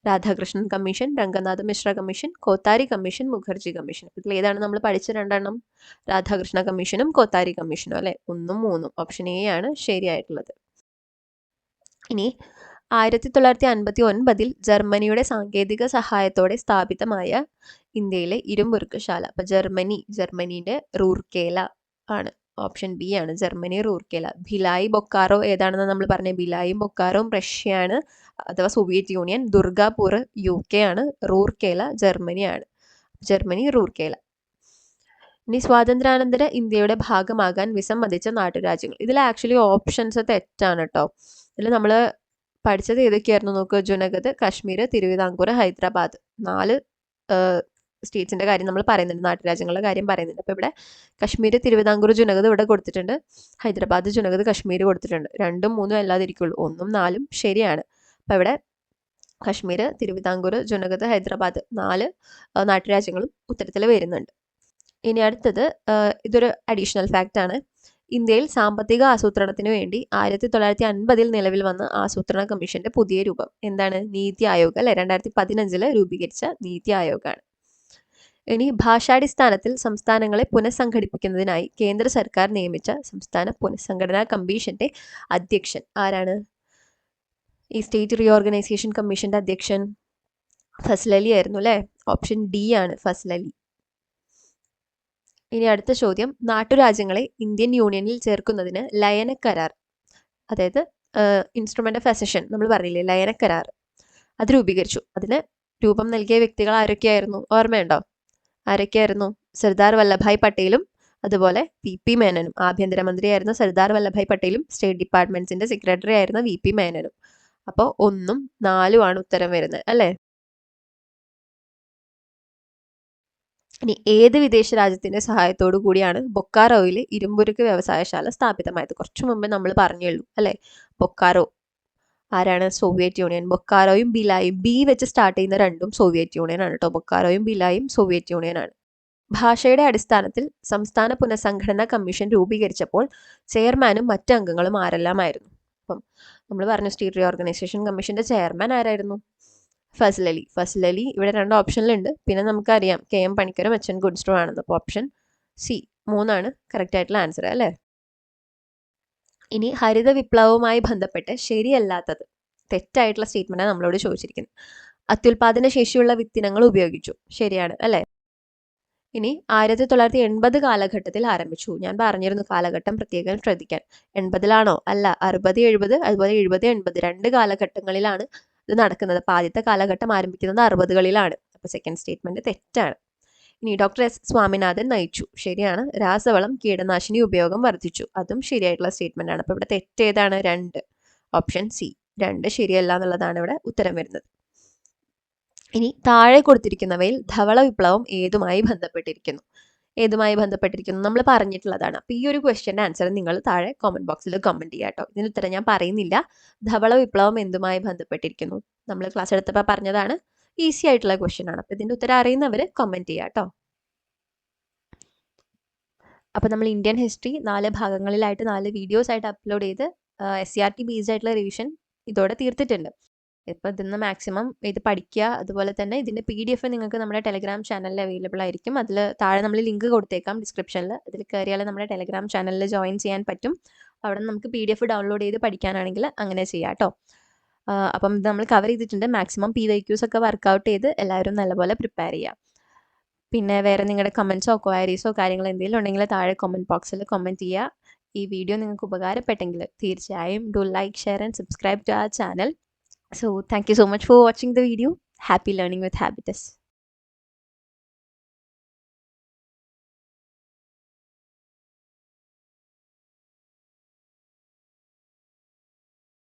Radhakrishnan commission, Ranganath Mishra commission, Kothari commission, Mukherjee commission. ഇതിൽ ഏതാണ് നമ്മൾ പഠിച്ച രണ്ടെണ്ണം? രാധാകൃഷ്ണ കമ്മീഷനും കോത്താരി കമ്മീഷനും അല്ലെ. 1ഉം 3ഉം ഓപ്ഷൻ എ ആണ് ശരിയായിട്ടുള്ളത്. ഇനി 1959 ജർമ്മനിയുടെ സാങ്കേതിക സഹായത്തോടെ സ്ഥാപിതമായ ഇന്ത്യയിലെ ഇരുമ്പുരുക്കശാല. അപ്പൊ ജർമ്മനിയുടെ റൂർക്കേല ആണ്. ഓപ്ഷൻ ബി ആണ്, ജർമ്മനി റൂർക്കേല. ഭിലായി ബൊക്കാറോ ഏതാണെന്ന് നമ്മൾ പറഞ്ഞ ഭിലായും ബൊക്കാറോയും റഷ്യയാണ് അഥവാ സോവിയറ്റ് യൂണിയൻ. ദുർഗാപൂർ UK ആണ്. റൂർക്കേല ജർമ്മനിയാണ്. ജർമ്മനി റൂർക്കേല. ഇനി സ്വാതന്ത്ര്യാനന്തര ഇന്ത്യയുടെ ഭാഗമാകാൻ വിസമ്മതിച്ച നാട്ടുരാജ്യങ്ങൾ. ഇതിൽ ആക്ച്വലി ഓപ്ഷൻസ് തെറ്റാണ് കേട്ടോ. ഇതിൽ നമ്മൾ പഠിച്ചത് ഏതൊക്കെയായിരുന്നു നോക്കുക? ജുനഗത്, കശ്മീർ, തിരുവിതാംകൂർ, ഹൈദരാബാദ്. 4 സ്റ്റേറ്റ്സിന്റെ കാര്യം നമ്മൾ പറയുന്നുണ്ട്, നാട്ടുരാജ്യങ്ങളുടെ കാര്യം പറയുന്നുണ്ട്. അപ്പോൾ ഇവിടെ കശ്മീർ, തിരുവിതാംകൂർ, ജുനഗത് ഇവിടെ കൊടുത്തിട്ടുണ്ട്. ഹൈദരാബാദ്, ജുനഗത്, കശ്മീർ കൊടുത്തിട്ടുണ്ട്. 2ഉം 3ഉം അല്ലാതിരിക്കുള്ളൂ. 1ഉം 4ഉം ശരിയാണ്. അപ്പോൾ ഇവിടെ കശ്മീർ, തിരുവിതാംകൂർ, ജുനഗത്, ഹൈദരാബാദ് 4 നാട്ടുരാജ്യങ്ങളും ഉത്തരത്തിൽ വരുന്നുണ്ട്. ഇനി അടുത്തത് ഇതൊരു അഡീഷണൽ ഫാക്റ്റ് ആണ്. ഇന്ത്യയിൽ സാമ്പത്തിക ആസൂത്രണത്തിന് വേണ്ടി 1950 നിലവിൽ വന്ന ആസൂത്രണ കമ്മീഷന്റെ പുതിയ രൂപം എന്താണ്? നീതി ആയോഗ് അല്ലെ. 2015 രൂപീകരിച്ച നീതി ആയോഗാണ്. ഇനി ഭാഷാടിസ്ഥാനത്തിൽ സംസ്ഥാനങ്ങളെ പുനഃസംഘടിപ്പിക്കുന്നതിനായി കേന്ദ്ര സർക്കാർ നിയമിച്ച സംസ്ഥാന പുനഃസംഘടനാ കമ്മീഷന്റെ അധ്യക്ഷൻ ആരാണ്? ഈ സ്റ്റേറ്റ് റീഓർഗനൈസേഷൻ കമ്മീഷന്റെ അധ്യക്ഷൻ ഫസൽ അലി ആയിരുന്നു അല്ലെ. ഓപ്ഷൻ ഡി ആണ്, ഫസൽ അലി. ഇനി അടുത്ത ചോദ്യം, നാട്ടുരാജ്യങ്ങളെ ഇന്ത്യൻ യൂണിയനിൽ ചേർക്കുന്നതിന് ലയനക്കരാർ, അതായത് ഇൻസ്ട്രുമെന്റ് ഓഫ് അസഷൻ നമ്മൾ പറഞ്ഞില്ലേ, ലയനക്കരാർ, അത് രൂപീകരിച്ചു. അതിന് രൂപം നൽകിയ വ്യക്തികൾ ആരൊക്കെയായിരുന്നു? ഓർമ്മയുണ്ടോ? ആരൊക്കെയായിരുന്നു? സർദാർ വല്ലഭായ് പട്ടേലും അതുപോലെ VP മേനനും. ആഭ്യന്തരമന്ത്രിയായിരുന്ന സർദാർ വല്ലഭായ് പട്ടേലും സ്റ്റേറ്റ് ഡിപ്പാർട്ട്മെന്റ്സിന്റെ സെക്രട്ടറി ആയിരുന്ന VP മേനനും. അപ്പോൾ 1ഉം 4ഉം ആണ് ഉത്തരം വരുന്നത് അല്ലേ. ഇനി ഏത് വിദേശ രാജ്യത്തിന്റെ സഹായത്തോടു കൂടിയാണ് ബൊക്കാറോയിൽ ഇരുമ്പുരുക്ക് വ്യവസായശാല സ്ഥാപിതമായത്? കുറച്ചു മുമ്പ് നമ്മൾ പറഞ്ഞുള്ളൂ അല്ലെ. ബൊക്കാറോ ആരാണ്? Soviet Union. ബൊക്കാറോയും ബിലായും, ബി വെച്ച് സ്റ്റാർട്ട് ചെയ്യുന്ന രണ്ടും സോവിയറ്റ് യൂണിയൻ ആണ് കേട്ടോ. ബൊക്കാറോയും ബിലായും സോവിയറ്റ് യൂണിയൻ ആണ്. ഭാഷയുടെ അടിസ്ഥാനത്തിൽ സംസ്ഥാന പുനഃസംഘടനാ കമ്മീഷൻ രൂപീകരിച്ചപ്പോൾ ചെയർമാനും മറ്റ് അംഗങ്ങളും ആരെല്ലാമായിരുന്നു? അപ്പം നമ്മൾ പറഞ്ഞു സ്റ്റേറ്റ് റീഓർഗനൈസേഷൻ കമ്മീഷന്റെ ചെയർമാൻ ആരായിരുന്നു? ഫസൽ അലി ഇവിടെ 2 ഓപ്ഷനിലുണ്ട്. പിന്നെ നമുക്കറിയാം KM പണിക്കരും HN ഗുഡ്സ്ട്രോ ആണെന്ന്. അപ്പോൾ ഓപ്ഷൻ സി 3 കറക്റ്റ് ആയിട്ടുള്ള ആൻസർ അല്ലേ. ഇനി ഹരിത വിപ്ലവവുമായി ബന്ധപ്പെട്ട് ശരിയല്ലാത്തത്, തെറ്റായിട്ടുള്ള സ്റ്റേറ്റ്മെൻറ്റാണ് നമ്മളോട് ചോദിച്ചിരിക്കുന്നത്. അത്യുൽപാദന ശേഷിയുള്ള വിത്തിനങ്ങൾ ഉപയോഗിച്ചു, ശരിയാണ് അല്ലേ. ഇനി 1980 കാലഘട്ടത്തിൽ ആരംഭിച്ചു. ഞാൻ പറഞ്ഞിരുന്നു കാലഘട്ടം പ്രത്യേകം ശ്രദ്ധിക്കാൻ. 80-ലാണോ? അല്ല, 60, 70 അതുപോലെ 70, 80 2 കാലഘട്ടങ്ങളിലാണ് ഇത് നടക്കുന്നത്. അപ്പോൾ ആദ്യത്തെ കാലഘട്ടം ആരംഭിക്കുന്നത് 60-കളിലാണ്. അപ്പോൾ സെക്കൻഡ് സ്റ്റേറ്റ്മെൻറ്റ് തെറ്റാണ്. ഇനി ഡോക്ടർ S സ്വാമിനാഥൻ നയിച്ചു, ശരിയാണ്. രാസവളം കീടനാശിനി ഉപയോഗം വർദ്ധിച്ചു, അതും ശരിയായിട്ടുള്ള സ്റ്റേറ്റ്മെൻ്റ് ആണ്. അപ്പോൾ ഇവിടെ തെറ്റേതാണ്? 2, ഓപ്ഷൻ സി 2 ശരിയല്ല എന്നുള്ളതാണ് ഇവിടെ ഉത്തരം വരുന്നത്. ഇനി താഴെ കൊടുത്തിരിക്കുന്നവയിൽ ധവള വിപ്ലവം ഏതുമായി ബന്ധപ്പെട്ടിരിക്കുന്നു? നമ്മൾ പറഞ്ഞിട്ടുള്ളതാണ്. അപ്പോൾ ഈ ഒരു ക്വസ്റ്റ്യൻ്റെ ആൻസർ നിങ്ങൾ താഴെ കമൻറ്റ് ബോക്സിൽ കമൻറ്റ് ചെയ്യുക കേട്ടോ. ഇതിന് ഉത്തരം ഞാൻ പറയുന്നില്ല. ധവള വിപ്ലവം എന്തുമായി ബന്ധപ്പെട്ടിരിക്കുന്നു? നമ്മൾ ക്ലാസ് എടുത്തപ്പോൾ പറഞ്ഞതാണ്. ഈസി ആയിട്ടുള്ള ക്വസ്റ്റ്യൻ ആണ്. അപ്പോൾ ഇതിൻ്റെ ഉത്തരം അറിയുന്നവർ കമൻറ്റ് ചെയ്യുക കേട്ടോ. അപ്പോൾ നമ്മൾ ഇന്ത്യൻ ഹിസ്റ്ററി 4 ഭാഗങ്ങളിലായിട്ട് 4 വീഡിയോസ് ആയിട്ട് അപ്ലോഡ് ചെയ്ത് SCRT ബേസ്ഡ് ആയിട്ടുള്ള റിവിഷൻ ഇതോടെ തീർത്തിട്ടുണ്ട്. ഇപ്പോൾ ഇതിന്ന് മാക്സിമം ഇത് പഠിക്കുക. അതുപോലെ തന്നെ ഇതിൻ്റെ PDF നിങ്ങൾക്ക് നമ്മുടെ ടെലഗ്രാം ചാനലിൽ അവൈലബിൾ ആയിരിക്കും. അതിൽ താഴെ നമ്മൾ ലിങ്ക് കൊടുത്തേക്കാം ഡിസ്ക്രിപ്ഷനിൽ. അതിൽ കയറിയാൽ നമ്മുടെ ടെലഗ്രാം ചാനലിൽ ജോയിൻ ചെയ്യാൻ പറ്റും. അവിടെ നമുക്ക് PDF ഡൗൺലോഡ് ചെയ്ത് പഠിക്കാനാണെങ്കിൽ അങ്ങനെ ചെയ്യാം കേട്ടോ. അപ്പം ഇത് നമ്മൾ കവർ ചെയ്തിട്ടുണ്ട്. മാക്സിമം PYQs ഒക്കെ വർക്കൗട്ട് ചെയ്ത് എല്ലാവരും നല്ലപോലെ പ്രിപ്പയർ ചെയ്യുക. പിന്നെ വേറെ നിങ്ങളുടെ കമൻറ്റ്സോ ക്വയറീസോ കാര്യങ്ങൾ എന്തെങ്കിലും ഉണ്ടെങ്കിൽ താഴെ കമൻറ്റ് ബോക്സിൽ കമൻറ്റ് ചെയ്യുക. ഈ വീഡിയോ നിങ്ങൾക്ക് ഉപകാരപ്പെട്ടെങ്കിൽ തീർച്ചയായും do like, share and subscribe to our channel. So thank you so much for watching the video. Happy learning with Habitus.